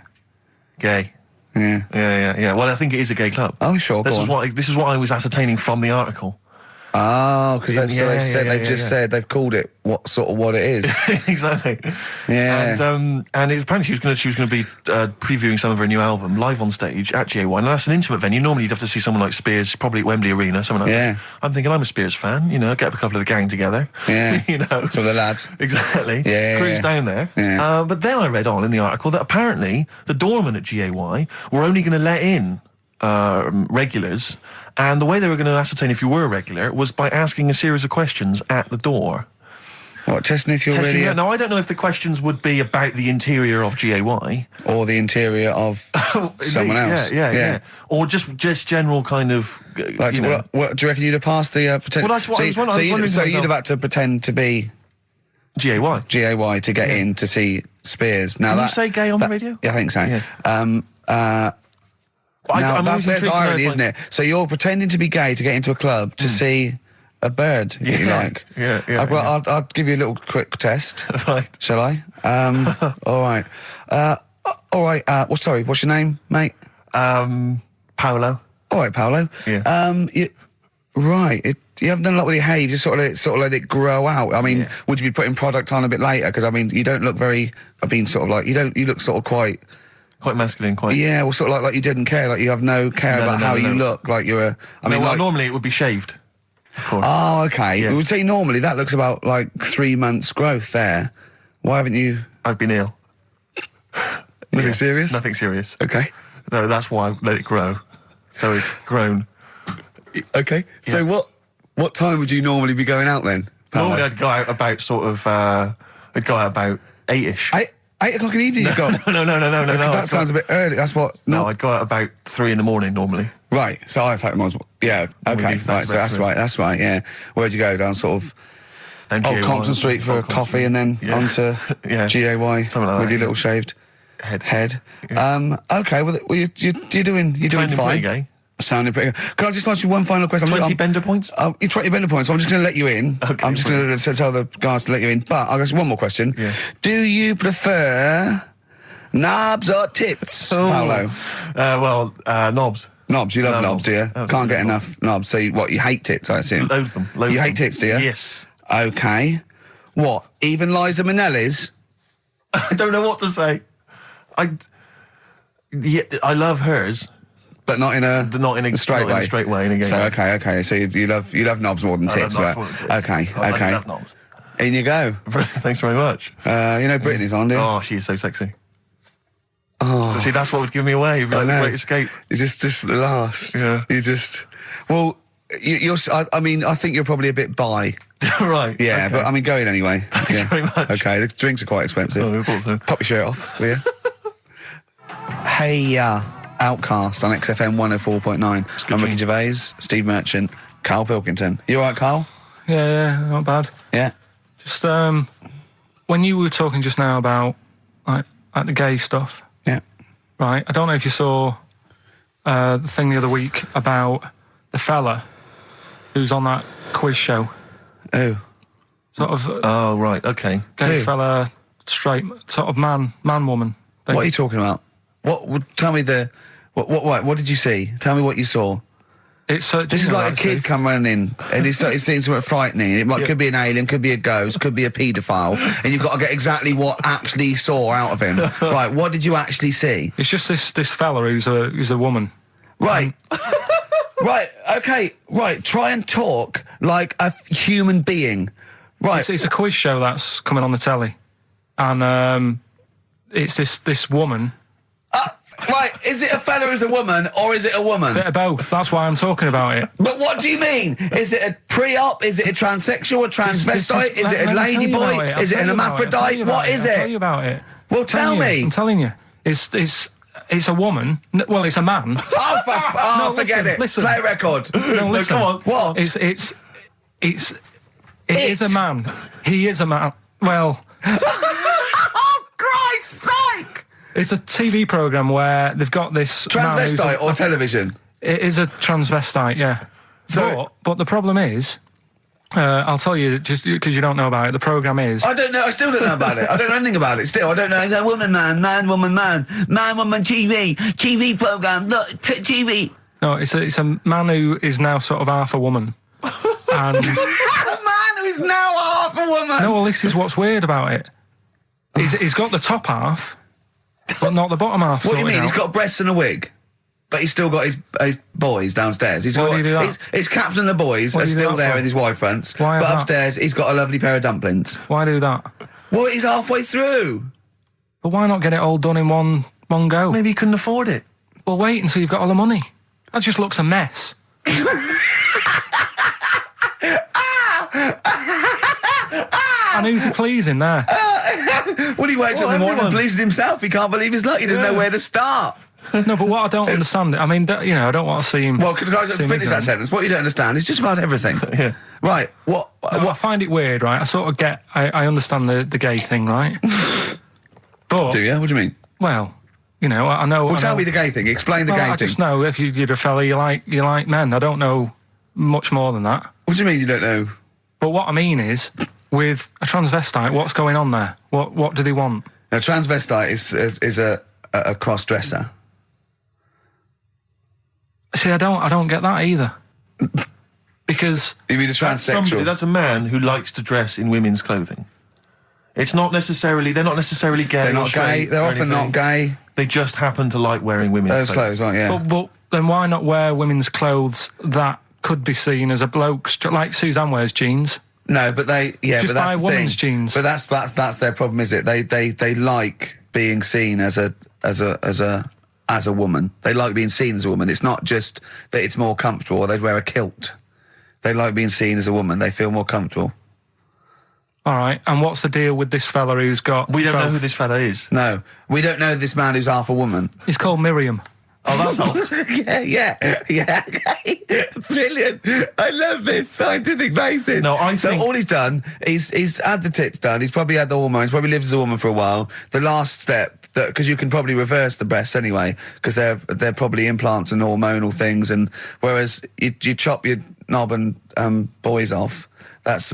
gay. Yeah. Yeah. Well, I think it is a gay club. Oh, sure, This go on. is what I was ascertaining from the article. Oh, because they've Yeah, said they've called it what it is. Exactly. Yeah. And it was apparently she was going to be previewing some of her new album live on stage at GA1. And that's an intimate venue. Normally you'd have to see someone like Spears, probably at Wembley Arena, someone like that. I'm thinking I'm a Spears fan. You know, get a couple of the gang together. Yeah. You know, So the lads. exactly. Yeah. Cruise down there. Yeah. But then I read on in the article that apparently the doorman at GAY were only going to let in regulars, and the way they were going to ascertain if you were a regular was by asking a series of questions at the door. What, testing if you're Testing really... it. Now, I don't know if the questions would be about the interior of GAY. Or the interior of someone else. Yeah. Or just general kind of, Like, you know. what do you reckon you'd have passed the pretend? Well, that's what I was wondering So to you'd myself. have had to pretend to be GAY. GAY to get in to see Spears. Now Can you that say gay on the radio? Yeah, I think so. Yeah. Now I'm always there's intrigued to know irony, if isn't it? So you're pretending to be gay to get into a club to see a bird that you Yeah. like. Yeah, I'll give you a little quick test. Right. Shall I? All right. All right. Sorry. What's your name, mate? Paolo. All right, Paolo. Yeah. You haven't done a lot with your hair. You just sort of let it grow out. I mean, Yeah. would you be putting product on a bit later? Because I mean, you don't look very. I mean, sort of like you look sort of quite. Quite masculine, quite... Yeah, well, sort of like you didn't care. Like you have no care No, about no, how no, you no. look. Like you're a. I mean, like. normally it would be shaved. Of course. Oh, okay. Yeah. We would say normally that looks about like 3 months growth there. Why haven't you? I've been ill. Nothing serious? Nothing serious. Okay. No, that's why I let it grow. So it's grown. Okay. So what time would you normally be going out then? Paolo? Normally I'd go out about sort of, I'd go out about 8-ish. 8 o'clock in the evening you go? No. Because that sounds a bit early. That's what... No, I'd go out about 3 in the morning normally. Right, so I take them. Yeah, okay, right, so that's right, yeah. Where'd you go? Down sort of Compton Street for a coffee and then onto GAY with your little shaved head. Yeah. Okay, well, you're doing fine. Pretty Sounding pretty good. Can I just ask you one final question? 20 bender points? 20 bender points. I'm just going to let you in. Okay, I'm just going to tell the guys to let you in. But I've got one more question. Yeah. Do you prefer knobs or tits, Paolo? Knobs. Knobs, you love knobs, do you? Can't get enough knobs. So you hate tits, I assume? Loathe them. You hate tits, do you? Yes. Okay. What? Even Liza Minnelli's? I don't know what to say. I love hers. But not in a straight way. In a straight way. In a gay so way. okay. So you love knobs more than tits, right? Okay. I love knobs. In you go. Thanks very much. Brittany's on, do you? Oh, she is so sexy. Oh. See, that's what would give me away. It'd be like the Great Escape. It's just the last. Yeah. You just... Well, I think you're probably a bit bi. Right. Yeah, okay. but go in anyway. Thanks very much. Okay, the drinks are quite expensive. Oh, I thought so. Pop your shirt off, will you? Hey, Outcast on XFM 104.9. I'm Ricky Gervais, Steve Merchant, Karl Pilkington. You all right, Karl? Yeah, not bad. Yeah. Just when you were talking just now about like the gay stuff. Yeah. Right. I don't know if you saw the thing the other week about the fella who's on that quiz show. Oh. Sort of. Oh, right. Okay. Gay fella, straight, sort of man, woman. What are you talking about? Tell me what did you see? Tell me what you saw. This is like a kid come running in and he's seeing something frightening. It could be an alien, could be a ghost, could be a paedophile, and you've got to get exactly what actually he saw out of him. Right, what did you actually see? It's just this fella who's a woman. Right. Right, okay, right, try and talk like a human being. Right. It's a quiz show that's coming on the telly. And it's this woman. Right, is it a fella who's a woman, or is it a woman? Bit of both, that's why I'm talking about it. But what do you mean? Is it a pre-op? Is it a transsexual, a transvestite? Is it a lady boy? Is it an hermaphrodite? What is it? I'll tell you about it. Well, tell me. I'm telling you. It's a woman. Well, it's a man. Forget it. Listen. Play a record. No, listen. Come on. What? It is a man. He is a man. Well. Oh, Christ's sake! It's a TV programme where they've got this... Transvestite or television? It is a transvestite, yeah. So, but the problem is... I'll tell you, just because you don't know about it, the programme is... I don't know, I still don't know about it. I don't know anything about it still. I don't know. It's a woman, man, woman, TV programme, look, TV. No, it's a man who is now sort of half a woman. And... A man who is now half a woman! No, well, this is what's weird about it. He's got the top half... But not the bottom half. What do you mean? He's got breasts and a wig, but he's still got his boys downstairs. He's Why got do you do that? his caps and the boys are still there with his Y fronts. Why but that? Upstairs, he's got a lovely pair of dumplings. Why do that? Well, he's halfway through. But why not get it all done in one go? Maybe he couldn't afford it. Well, wait until you've got all the money. That just looks a mess. And who's he pleasing there? Well, he wakes up in the morning and pleases himself. He can't believe his luck. He doesn't know where to start. No, but what I don't understand, I mean, I don't want to see him... Well, could I just finish that sentence? What you don't understand is just about everything. Yeah. Right, what... I find it weird, right? I sort of I understand the gay thing, right? But... Do you? What do you mean? Well, I know... Well, tell me the gay thing. Explain the gay thing. I just know if you're a fella, you like men. I don't know much more than that. What do you mean you don't know? But what I mean is, with a transvestite, what's going on there? What do they want? A transvestite is a cross-dresser. See, I don't get that either. Because... You mean a transsexual? That's a man who likes to dress in women's clothing. They're not necessarily gay. They're not gay. They're often not gay. They just happen to like wearing women's clothes, aren't you? But then why not wear women's clothes that could be seen as a bloke's... Like Suzanne wears jeans. No, but but that's buy the women's thing. jeans. But that's their problem, is it? They like being seen as a as a woman. They like being seen as a woman. It's not just that it's more comfortable or they'd wear a kilt. They like being seen as a woman. They feel more comfortable. All right, and what's the deal with this fella who's got... We don't know both? who this fella is. No, we don't know this man who's half a woman. He's called Miriam. Oh, that's helps. yeah. Brilliant. I love this scientific basis. No, I so think- all he's done, he's had the tits done. He's probably had the hormones. Probably lived as a woman for a while. The last step, because you can probably reverse the breasts anyway, because they're probably implants and hormonal things. And whereas you chop your knob and boys off, that's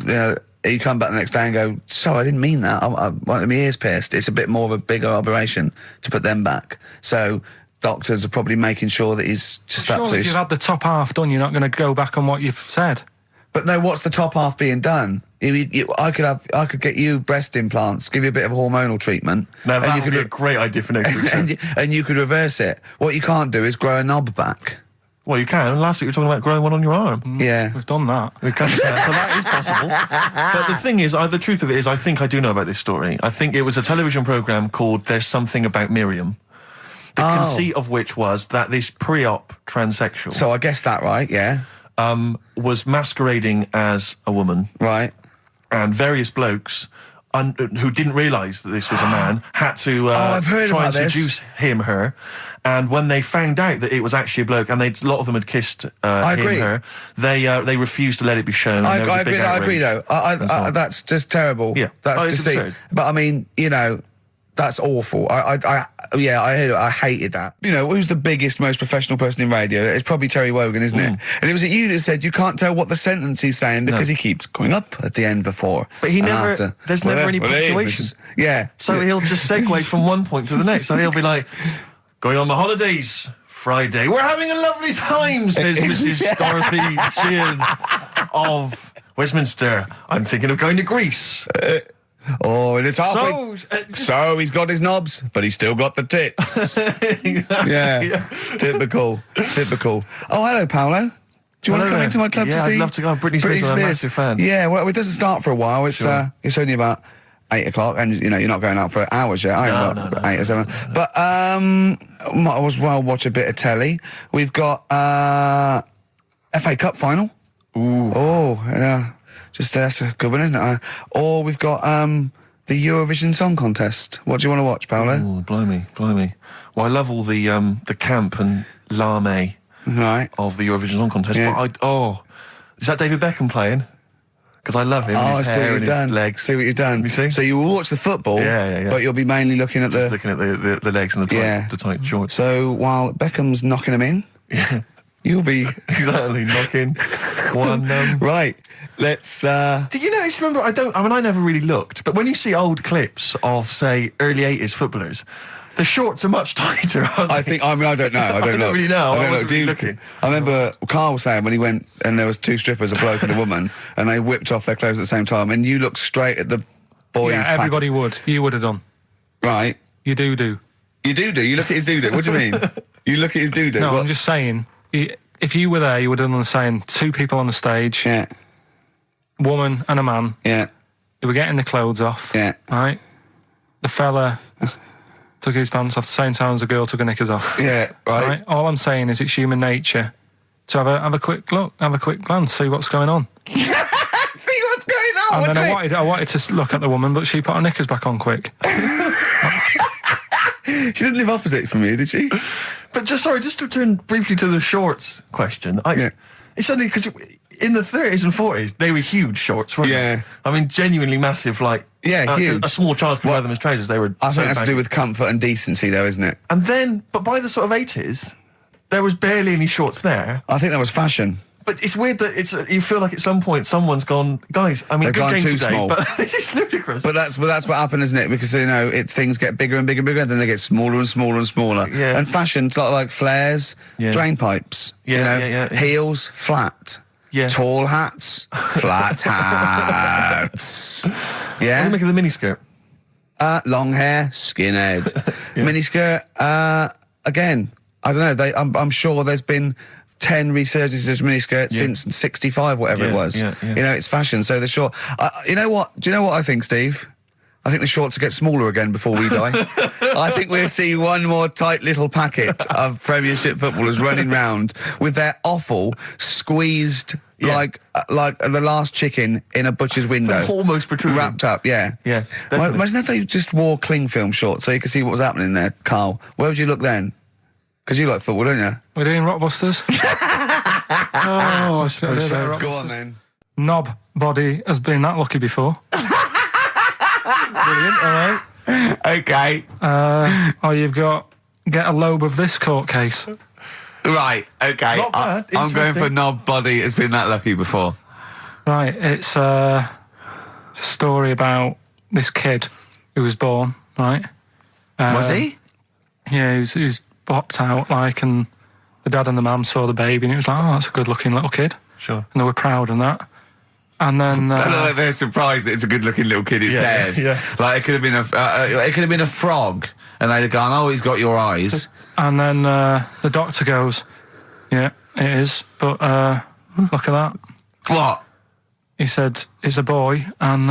you come back the next day and go, so I didn't mean that. I wanted my ears pierced. It's a bit more of a bigger operation to put them back. So doctors are probably making sure that he's just Surely absolutely... if you've had the top half done, you're not going to go back on what you've said. But no, what's the top half being done? I could get you breast implants, give you a bit of hormonal treatment. Now, that you would be a great idea for next week. and you could reverse it. What you can't do is grow a knob back. Well, you can. Last week you were talking about growing one on your arm. Yeah. We've done that. We can, so that is possible. But the thing is, the truth of it is, I think I do know about this story. I think it was a television programme called There's Something About Miriam. The conceit of which was that this pre-op transsexual... So I guessed that right, yeah. was masquerading as a woman. Right. And various blokes who didn't realise that this was a man had to I've heard try about and this. seduce her. And when they found out that it was actually a bloke, and a lot of them had kissed agree. her, they refused to let it be shown. I and there was a big agree though. outrage. That's just terrible. Yeah. That's It's deceit. absurd. But I mean, that's awful. I hated that. Who's the biggest, most professional person in radio? It's probably Terry Wogan, isn't it? And it was you that said you can't tell what the sentence he's saying because he keeps going up at the end before. But he and never. after. There's never any punctuation. Yeah. So he'll just segue from one point to the next. So he'll be like, going on my holidays, Friday. We're having a lovely time, says Mrs. Dorothy Sheehan of Westminster. I'm thinking of going to Greece. And it's halfway. So he's got his knobs, but he's still got the tits. Yeah. Typical. Oh, hello, Paolo. Do you want to come into my club to see? Yeah, I'd love to go. Britney Spears, I'm a massive fan. Yeah, well, it doesn't start for a while. It's it's only about 8 o'clock, and you're not going out for hours yet. No. 8 or 7. But might as well watch a bit of telly. We've got FA Cup final. Ooh. Oh, yeah. That's a good one, isn't it? Or we've got the Eurovision Song Contest. What do you want to watch, Paolo? Oh, blimey. Well, I love all the camp and lame of the Eurovision Song Contest. Yeah. But is that David Beckham playing? Because I love him. His hair and his legs. See what you've done. You see? So you will watch the football, but you'll be mainly looking at the legs and the tight shorts. So while Beckham's knocking them in, you'll be exactly knocking one. Right. Let's. Do you know? Remember, I never really looked, but when you see old clips of, say, early '80s footballers, the shorts are much tighter. Aren't they? I don't know. I don't really know. I don't know. Looking. I remember Carl was saying when he went and there was 2 strippers, a bloke and a woman, and they whipped off their clothes at the same time, and you looked straight at the boys. Yeah, everybody would. You would have done. Right. You do. You do. You look at his doo-doo. What do you mean? You look at his doo-doo. No, I'm just saying. If you were there, you would have done the same. 2 people on the stage. Yeah. Woman and a man. Yeah. They were getting the clothes off. Yeah. Right? The fella took his pants off the same time as the girl took her knickers off. Yeah, right. All I'm saying is it's human nature to have a quick look, have a quick glance, see what's going on. See what's going on. And then I wanted to look at the woman, but she put her knickers back on quick. She didn't live opposite from you, did she? But just to return briefly to the shorts question. It's only because in the 30s and 40s, they were huge shorts, weren't they? I mean, genuinely massive, like... Yeah, huge. A small child could wear them as trousers. They were I think that's to do with comfort and decency, though, isn't it? And then, but by the sort of 80s, there was barely any shorts there. I think that was fashion. But it's weird that you feel like at some point someone's gone, guys, I mean, They've good gone game too today, small. but this is ludicrous. But that's what happened, isn't it? Because, things get bigger and bigger and bigger, and then they get smaller and smaller and smaller. Yeah. And fashion's like flares, drain pipes, heels, flat. Yeah. Tall hats, flat hats. What do Yeah. you make of the miniskirt? Long hair, skinhead. Miniskirt, again, I don't know. I'm sure there's been 10 resurgences of miniskirts since 65, whatever it was. Yeah. It's fashion, so they're short. You know what? Do you know what I think, Steve? I think the shorts will get smaller again before we die. I think we'll see one more tight little packet of Premiership footballers running round with their offal squeezed like the last chicken in a butcher's window. Almost protruding. Wrapped up, yeah. Yeah, definitely. Imagine if they just wore cling film shorts so you could see what was happening there, Carl. Where would you look then? Because you like football, don't you? We're doing Rockbusters. I suppose so. Go on then. Knob body has been that lucky before. Brilliant, all right. Okay. Or you've got get a lobe of this court case. Right, okay. Not bad. I'm going for Interesting. knob body has been that lucky before. Right, it's a story about this kid who was born, right? Was he? Yeah, he was popped out, like, and the dad and the mum saw the baby, and it was like, oh, that's a good-looking little kid. Sure. And they were proud and that. And then They're surprised that it's a good-looking little kid. It's theirs. yeah. Like it could have been a frog, and they'd have gone, "Oh, he's got your eyes." And then the doctor goes, yeah, it is, but look at that. What? He said, it's a boy and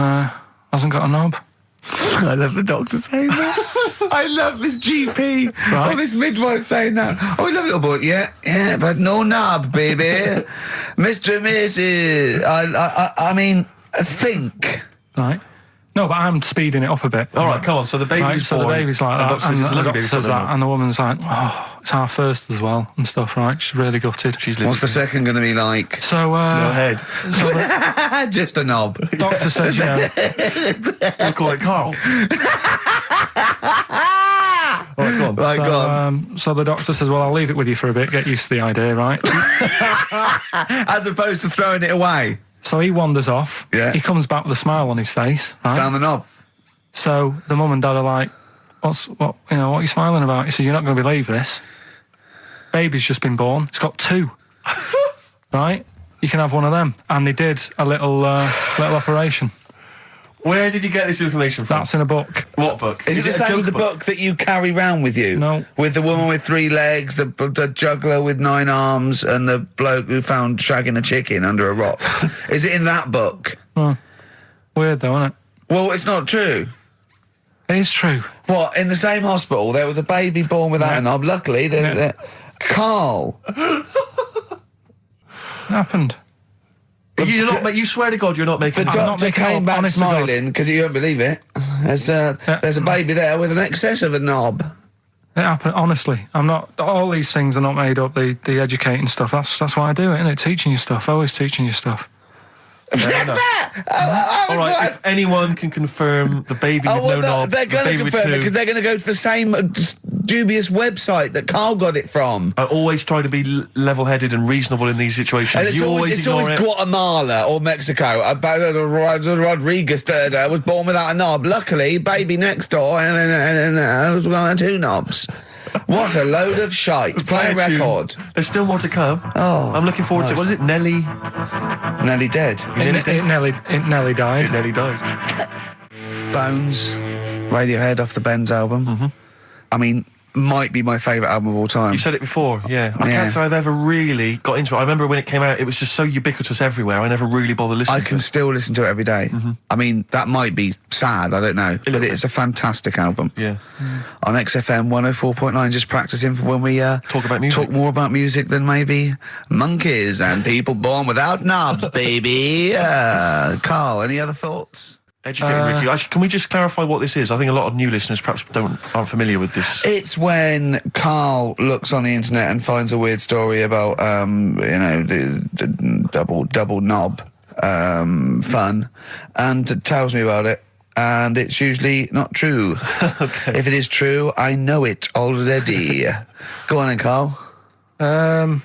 hasn't got a knob. I love the doctor saying that. I love this GP. Right. Oh, this midwife saying that. Oh, I love little boy. Yeah, but no knob, baby. Mr. and Mrs. I mean, think. Right. No, but I'm speeding it up a bit. All right, come on. So the baby's Right, so the born, baby's like that, and it's a the lovely doctor baby, says don't that, know. and the woman's like, oh, it's our first as well, and stuff, right? She's really gutted. She's What's the second going to be like? So, Go ahead. so the Just a knob. doctor says, you know, We'll call it Carl. All right, go on. Right, go on. so the doctor says, well, I'll leave it with you for a bit, get used to the idea, right? As opposed to throwing it away. So he wanders off. Yeah. He comes back with a smile on his face, right? Found the knob. So the mum and dad are like, what are you smiling about? He said, you're not going to believe this. Baby's just been born. It's got two. Right? You can have one of them. And they did a little operation. Where did you get this information from? That's in a book. What book? Is it the a same joke as the book that you carry round with you? No. With the woman with 3 legs, the juggler with 9 arms, and the bloke who found shagging a chicken under a rock. Is it in that book? Weird though, isn't it? Well, it's not true. It is true. What, in the same hospital, there was a baby born without a knob. Luckily, Carl. It happened. You swear to God you're not making The this up. not doctor making it came up, back honest to God. smiling because you don't believe it. There's a baby there with an excess of a knob. It happened, honestly. I'm not, all these things are not made up, the educating stuff. That's why I do it, innit? Teaching you stuff, always teaching you stuff. Fair enough. All right, if anyone can confirm the baby with no knob, they're going the to baby with confirm it two, because they're going to go to the same dubious website that Carl got it from. I always try to be level-headed and reasonable in these situations. And it's You always ignore it. Guatemala or Mexico. Rodriguez was born without a knob. Luckily, baby next door and was got 2 knobs. What a load of shite. Play a Play a tune. record. There's still more to come. Oh, I'm looking forward to it. Was it Nelly? Nearly dead. It nearly died. Nelly died. Bones, Radiohead off the Benz album. I mean, might be my favourite album of all time. You said it before, yeah. I Yeah. can't say I've ever really got into it. I remember when it came out, it was just so ubiquitous everywhere. I never really bothered listening I to can it. still listen to it every day. I mean, that might be sad, I don't know. But it's a fantastic album. Yeah. On XFM 104.9, just practicing for when we Talk about music. talk more about music than maybe monkeys and people born without knobs, baby. Carl, any other thoughts? Educating Ricky. Can we just clarify what this is? I think a lot of new listeners perhaps aren't familiar with this. It's when Carl looks on the internet and finds a weird story about, the double knob fun, and tells me about it. And it's usually not true. Okay. If it is true, I know it already. Go on then, Carl. They're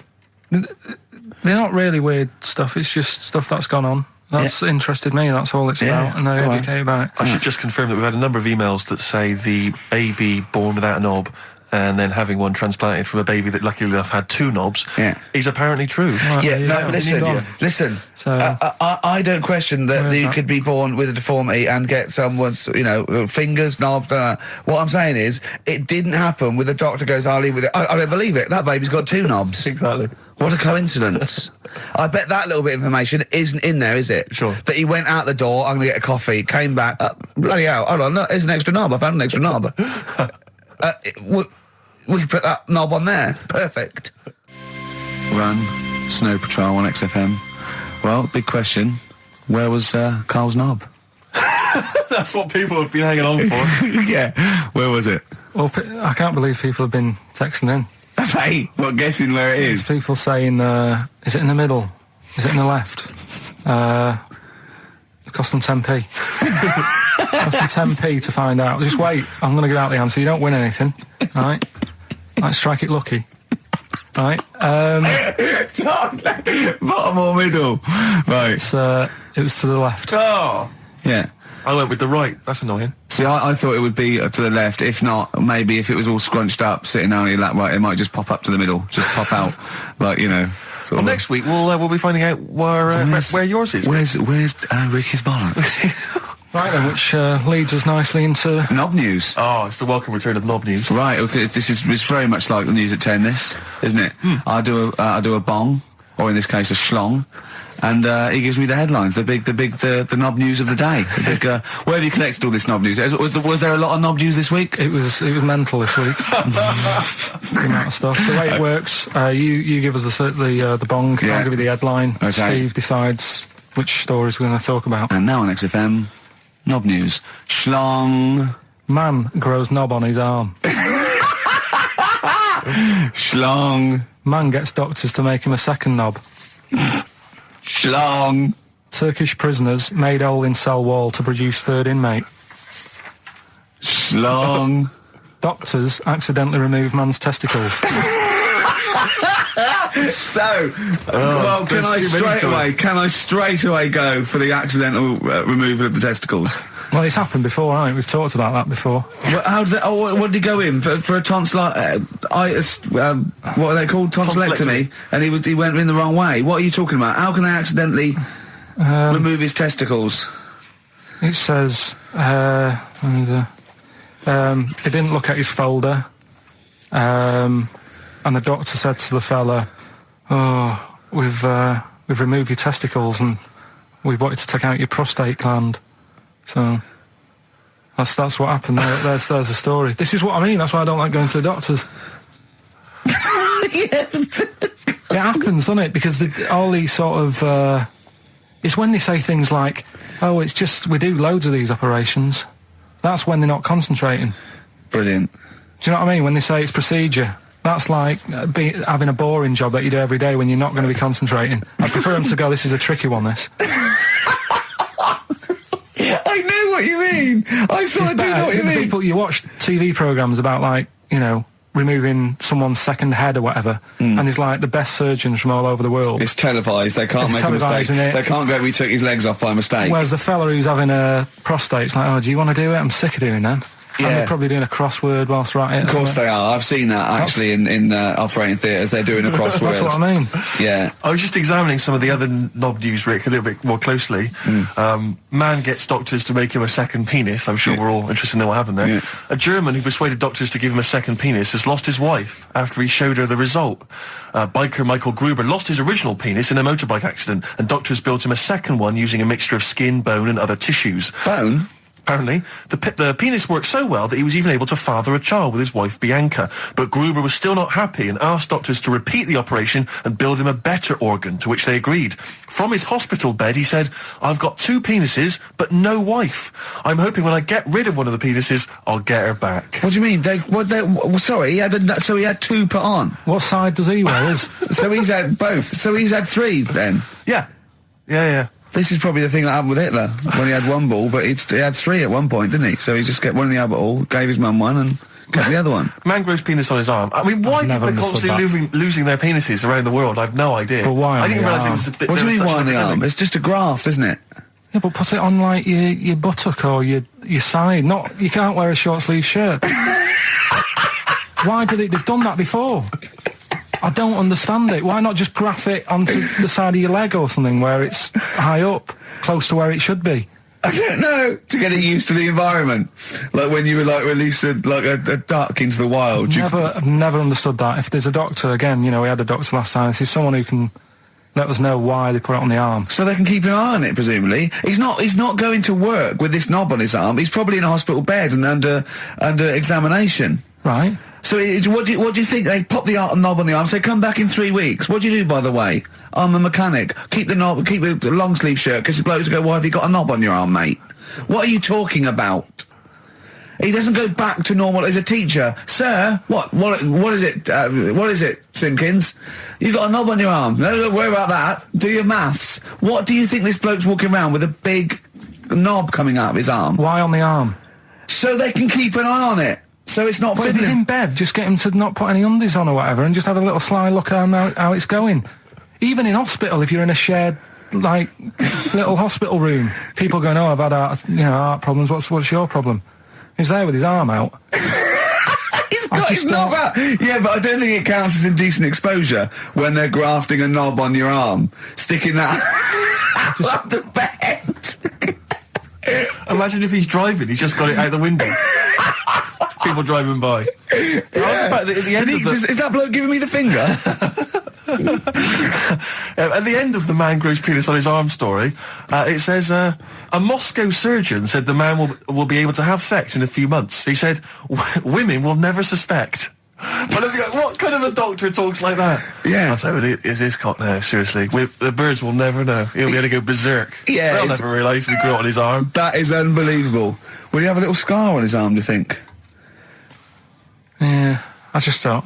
not really weird stuff, it's just stuff that's gone on. That's interested me, that's all it's about, and I go on. educate about it. I should just confirm that we've had a number of emails that say the baby born without a knob and then having one transplanted from a baby that luckily enough had 2 knobs is apparently true. Right, Yeah, there you no, go. listen. So- I don't question that you could be born with a deformity and get someone's, fingers, knobs. What I'm saying is, it didn't happen with the doctor goes, I'll leave with it. I don't believe it. That baby's got 2 knobs. Exactly. What a coincidence. I bet that little bit of information isn't in there, is it? Sure. That he went out the door, I'm going to get a coffee, came back, bloody hell, hold on, look, here's an extra knob, I found an extra knob. We can put that knob on there. Perfect. Run, Snow Patrol on XFM. Well, big question. Where was Karl's knob? That's what people have been hanging on for. Yeah. Where was it? Well, I can't believe people have been texting in. Hey, what, guessing where it is? People saying, is it in the middle? Is it in the left? It cost them 10p. Cost them 10p to find out. Just wait, I'm going to give out the answer. You don't win anything, right? Like, strike it lucky. Right? Bottom or middle? Right. It was to the left. Oh! Yeah. I went with the right. That's annoying. See, I thought it would be to the left. If not, maybe if it was all scrunched up, sitting down on your lap, right, it might just pop up to the middle. Just pop out, like, you know. Well, next week we'll be finding out where yours is. Where's Ricky's bollocks? Right then, which leads us nicely into... Knob news. Oh, it's the welcome return of knob news. Right, okay, it's very much like the news at 10, this, isn't it? I do a bong, or in this case a schlong, and he gives me the headlines, the knob news of the day. The big, where have you collected all this knob news? Was there a lot of knob news this week? It was mental this week. The amount of stuff. The way it works, you give us the bong, Yeah. I'll give you the headline, Okay. Steve decides which stories we're going to talk about. And now on XFM, knob news. Schlong. Man grows knob on his arm. Schlong. Man gets doctors to make him a second knob. Schlong. Turkish prisoners made hole in cell wall to produce third inmate. Schlong. Doctors accidentally remove man's testicles. So, well, can I straight away go for the accidental removal of the testicles? Well, it's happened before, hasn't it? We've talked about that before. Well, how does it, what did he go in for a tonsillitis? What are they called? Tonsillectomy. And he went in the wrong way. What are you talking about? How can they accidentally remove his testicles? It says he didn't look at his folder, and the doctor said to the fella, "Oh, we've removed your testicles and we wanted to take out your prostate gland." So that's what happened. There's the story. This is what I mean. That's why I don't like going to the doctors. Yes. It happens, doesn't it? Because all these sort of it's when they say things like, "Oh, it's just we do loads of these operations." That's when they're not concentrating. Brilliant. Do you know what I mean? When they say it's procedure, that's like having a boring job that you do every day when you're not going to be concentrating. I prefer them to go, "This is a tricky one, this." I know what you mean. I sort of do know what you mean. People, you watch TV programmes about, like, you know, removing someone's second head or whatever, and there's like the best surgeons from all over the world. It's televised. They can't It's make a mistake. televised, isn't it? They can't go, "We took his legs off by mistake." Whereas the fella who's having a prostate's like, "Oh, do you want to do it? I'm sick of doing that." Yeah. And they're probably doing a crossword whilst we're at it. Of course they are. I've seen that actually in operating theatres. They're doing a crossword. That's what I mean. Yeah. I was just examining some of the other knob news, Rick, a little bit more closely. Man gets doctors to make him a second penis. I'm sure we're all interested to know what happened there. Yeah. A German who persuaded doctors to give him a second penis has lost his wife after he showed her the result. Biker Michael Gruber lost his original penis in a motorbike accident, and doctors built him a second one using a mixture of skin, bone and other tissues. Bone? Apparently, the penis worked so well that he was even able to father a child with his wife Bianca. But Gruber was still not happy and asked doctors to repeat the operation and build him a better organ, to which they agreed. From his hospital bed, he said, "I've got 2 penises, but no wife. I'm hoping when I get rid of one of the penises, I'll get her back." What do you mean? Sorry, he had 2 put on. What side does he wear? So he's had both. So he's had 3 then. Yeah. Yeah. This is probably the thing that happened with Hitler when he had 1 ball, but he had 3 at one point, didn't he? So he just get one in the other ball, gave his mum one, and got the other one. Man grows penis on his arm. I mean, why people are constantly losing their penises around the world? I've no idea. But why I on didn't the realise it arm? was a bit. What do you mean such why an on the epidemic. arm? It's just a graft, isn't it? Yeah, but put it on like your buttock or your side. Not, you can't wear a short sleeve shirt. Why they've done that before? I don't understand it. Why not just graph it onto the side of your leg or something where it's high up, close to where it should be? I don't know. To get it used to the environment. Like when you would like release a duck into the wild. I've never understood that. If there's a doctor, again, we had a doctor last time, if there's someone who can let us know why they put it on the arm. So they can keep an eye on it, presumably. He's not going to work with this knob on his arm. He's probably in a hospital bed and under examination. Right. So what do you think? They pop the knob on the arm, say, come back in 3 weeks. What do you do, by the way? I'm a mechanic. Keep the knob, keep the long sleeve shirt, because the blokes go, why have you got a knob on your arm, mate? What are you talking about? He doesn't go back to normal as a teacher. Sir, what is it, Simpkins? You got a knob on your arm. No, don't worry about that. Do your maths. What do you think this bloke's walking around with a big knob coming out of his arm? Why on the arm? So they can keep an eye on it. So it's not But if he's in bed, just get him to not put any undies on or whatever and just have a little sly look at how it's going. Even in hospital, if you're in a shared, little hospital room, people going, oh, I've had heart problems, what's your problem? He's there with his arm out. He's got his knob out. Yeah, but I don't think it counts as indecent exposure when they're grafting a knob on your arm, sticking that up the bed. Imagine if he's driving, he's just got it out the window. People driving by. Yeah. The fact that at the end Is that bloke giving me the finger? At the end of the man grows penis on his arm story, it says, a Moscow surgeon said the man will be able to have sex in a few months. He said, women will never suspect. What kind of a doctor talks like that? Yeah. I'll tell you, it's his cock now, seriously. The birds will never know. He'll be able to go berserk. Yeah. They'll never realise we grew it on his arm. That is unbelievable. Will he have a little scar on his arm, do you think? Yeah, I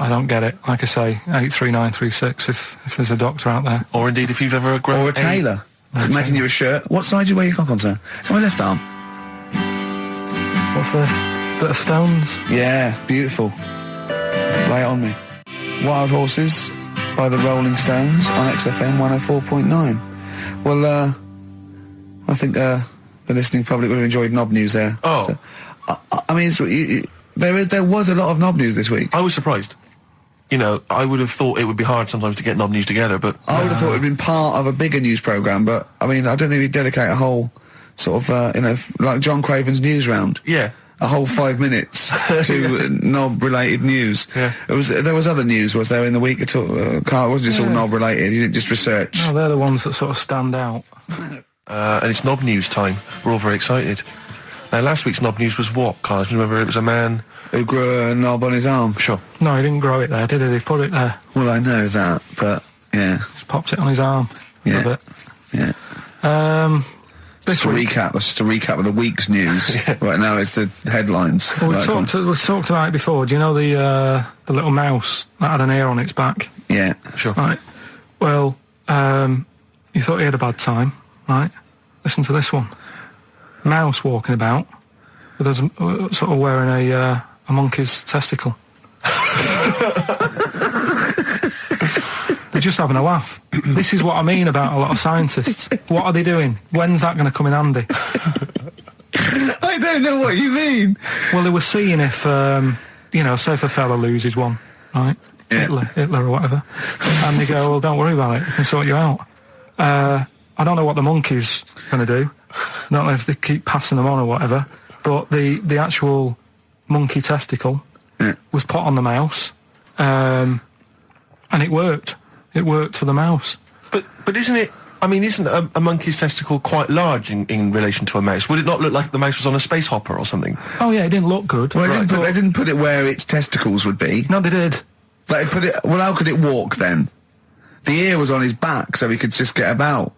don't get it. Like I say, 83936 if there's a doctor out there. Or indeed if you've ever grown... Or a tailor. Making you a shirt. What side do you wear your cock on, sir? It's my left arm. What's this? Bit of stones? Yeah, beautiful. Lay it on me. Wild Horses by the Rolling Stones on XFM 104.9. Well, I think the listening public would have enjoyed knob news there. Oh. So, I mean, there was a lot of knob news this week. I was surprised. I would have thought it would be hard sometimes to get knob news together, but... I would have thought it would have been part of a bigger news programme, but, I mean, I don't think we'd dedicate a whole sort of, like John Craven's news round. Yeah. A whole 5 minutes to knob-related news. Yeah. There was other news, was there, in the week at all? Carl, it wasn't just all knob-related, you didn't just research. No, they're the ones that sort of stand out. And it's knob news time. We're all very excited. Now, last week's knob news was what, Carl? Do you remember it was a man... who grew a knob on his arm? Sure. No, he didn't grow it there, did he? He put it there. Well, I know that, but, yeah. Just popped it on his arm. Yeah. A bit. Yeah. This week... That's just a recap of the week's news. Yeah. Right now it's the headlines. Well, we talked about it before. Do you know the little mouse that had an ear on its back? Yeah. Sure. Right. Well, you thought he had a bad time, right? Listen to this one. Mouse walking about with us sort of wearing a monkey's testicle. They're just having a laugh. This is what I mean about a lot of scientists. What are they doing? When's that going to come in handy? I don't know what you mean. Well, they were seeing if, say if a fella loses one, right? Yeah. Hitler or whatever. And they go, well, don't worry about it. We can sort you out. I don't know what the monkey's going to do. Not know if they keep passing them on or whatever. But the actual monkey testicle was put on the mouse. And it worked. It worked for the mouse. But isn't it... I mean, isn't a monkey's testicle quite large in relation to a mouse? Would it not look like the mouse was on a space hopper or something? Oh, yeah, it didn't look good. Well, they didn't put it where its testicles would be. No, they did. They put it... Well, how could it walk, then? The ear was on his back, so he could just get about.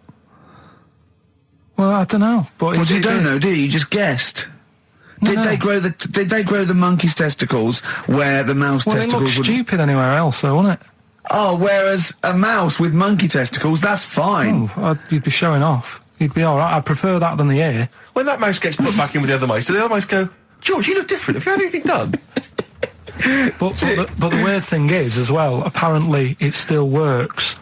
Well, I don't know. But well, you don't know, do you? You just guessed. No, Did they grow the monkey's testicles where the mouse testicles it looked would... stupid anywhere else, though, wouldn't it? Oh, whereas a mouse with monkey testicles, that's fine. Oh, you'd be showing off. You'd be all right. I'd prefer that than the ear. When that mouse gets put back in with the other mice, do the other mice go, George, you look different. Have you had anything done? But the weird thing is, as well, apparently it still works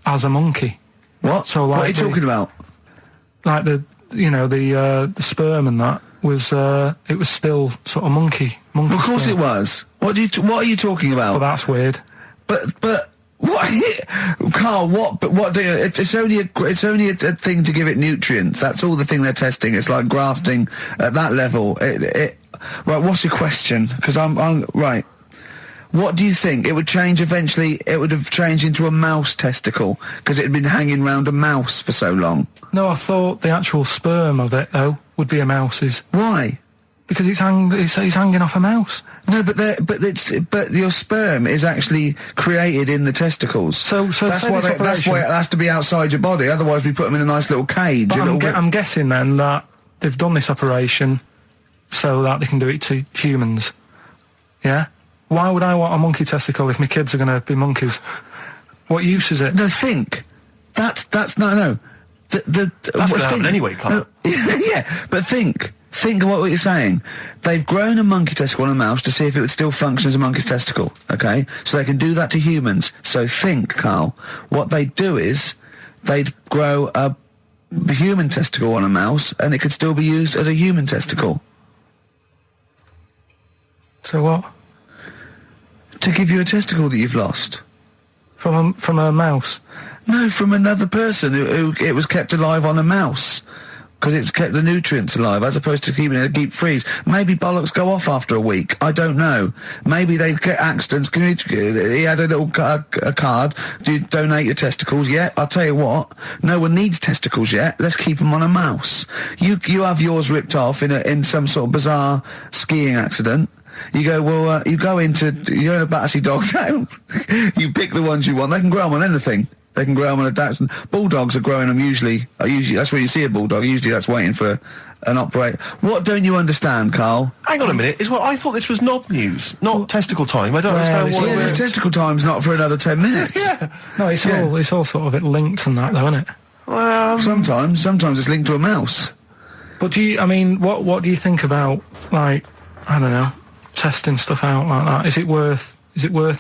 as a monkey. What? So, like, what are you talking about? Like the sperm and that was it was still sort of monkey. Of course sperm. it was. What are you talking about? But that's weird. But What, Carl? What? But what do you? It's only a thing to give it nutrients. That's all the thing they're testing. It's like grafting at that level. Right. What's your question? Because I'm right. What do you think? It would change eventually. It would have changed into a mouse testicle because it had been hanging round a mouse for so long. No, I thought the actual sperm of it though would be a mouse's. Why? Because it's hanging off a mouse. No, but your sperm is actually created in the testicles. So that's why it has to be outside your body. Otherwise, we put them in a nice little cage. But I'm guessing then that they've done this operation so that they can do it to humans. Yeah. Why would I want a monkey testicle if my kids are going to be monkeys? What use is it? No, think. That's no. That's going to happen anyway, Carl. Yeah, but think. Think of what you're saying. They've grown a monkey testicle on a mouse to see if it would still function as a monkey's testicle, okay? So they can do that to humans. So think, Carl. What they'd do is they'd grow a human testicle on a mouse and it could still be used as a human testicle. So what? To give you a testicle that you've lost. From a mouse? No, from another person who it was kept alive on a mouse. Because it's kept the nutrients alive, as opposed to keeping it in a deep freeze. Maybe bollocks go off after a week. I don't know. Maybe they get accidents. He had a little a card. Do you donate your testicles? Yeah, I'll tell you what. No one needs testicles yet. Let's keep them on a mouse. You have yours ripped off in some sort of bizarre skiing accident. You go, well, you're in a Battersea dog town. You pick the ones you want. They can grow them on anything. They can grow them on a Dachshund. Bulldogs are growing them usually that's where you see a bulldog. Usually that's waiting for an operate. What don't you understand, Carl? Hang on a minute. I thought this was knob news, not testicle time. I don't understand what this testicle time's not for another 10 minutes. Yeah. No, it's all sort of linked and that though, isn't it? Well, sometimes it's linked to a mouse. But what do you think about, like, I don't know, testing stuff out like that? Is it worth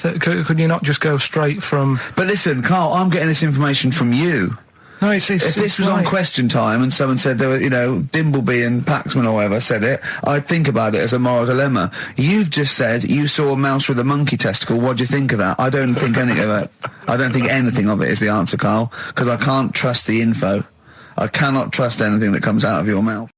it? Could you not just go straight from... But listen, Carl, I'm getting this information from you. No, if this was on Question Time and someone said there were, Dimbleby and Paxman or whatever said it, I'd think about it as a moral dilemma. You've just said you saw a mouse with a monkey testicle. What do you think of that? I don't think anything of it. I don't think anything of it is the answer, Carl, because I can't trust the info. I cannot trust anything that comes out of your mouth.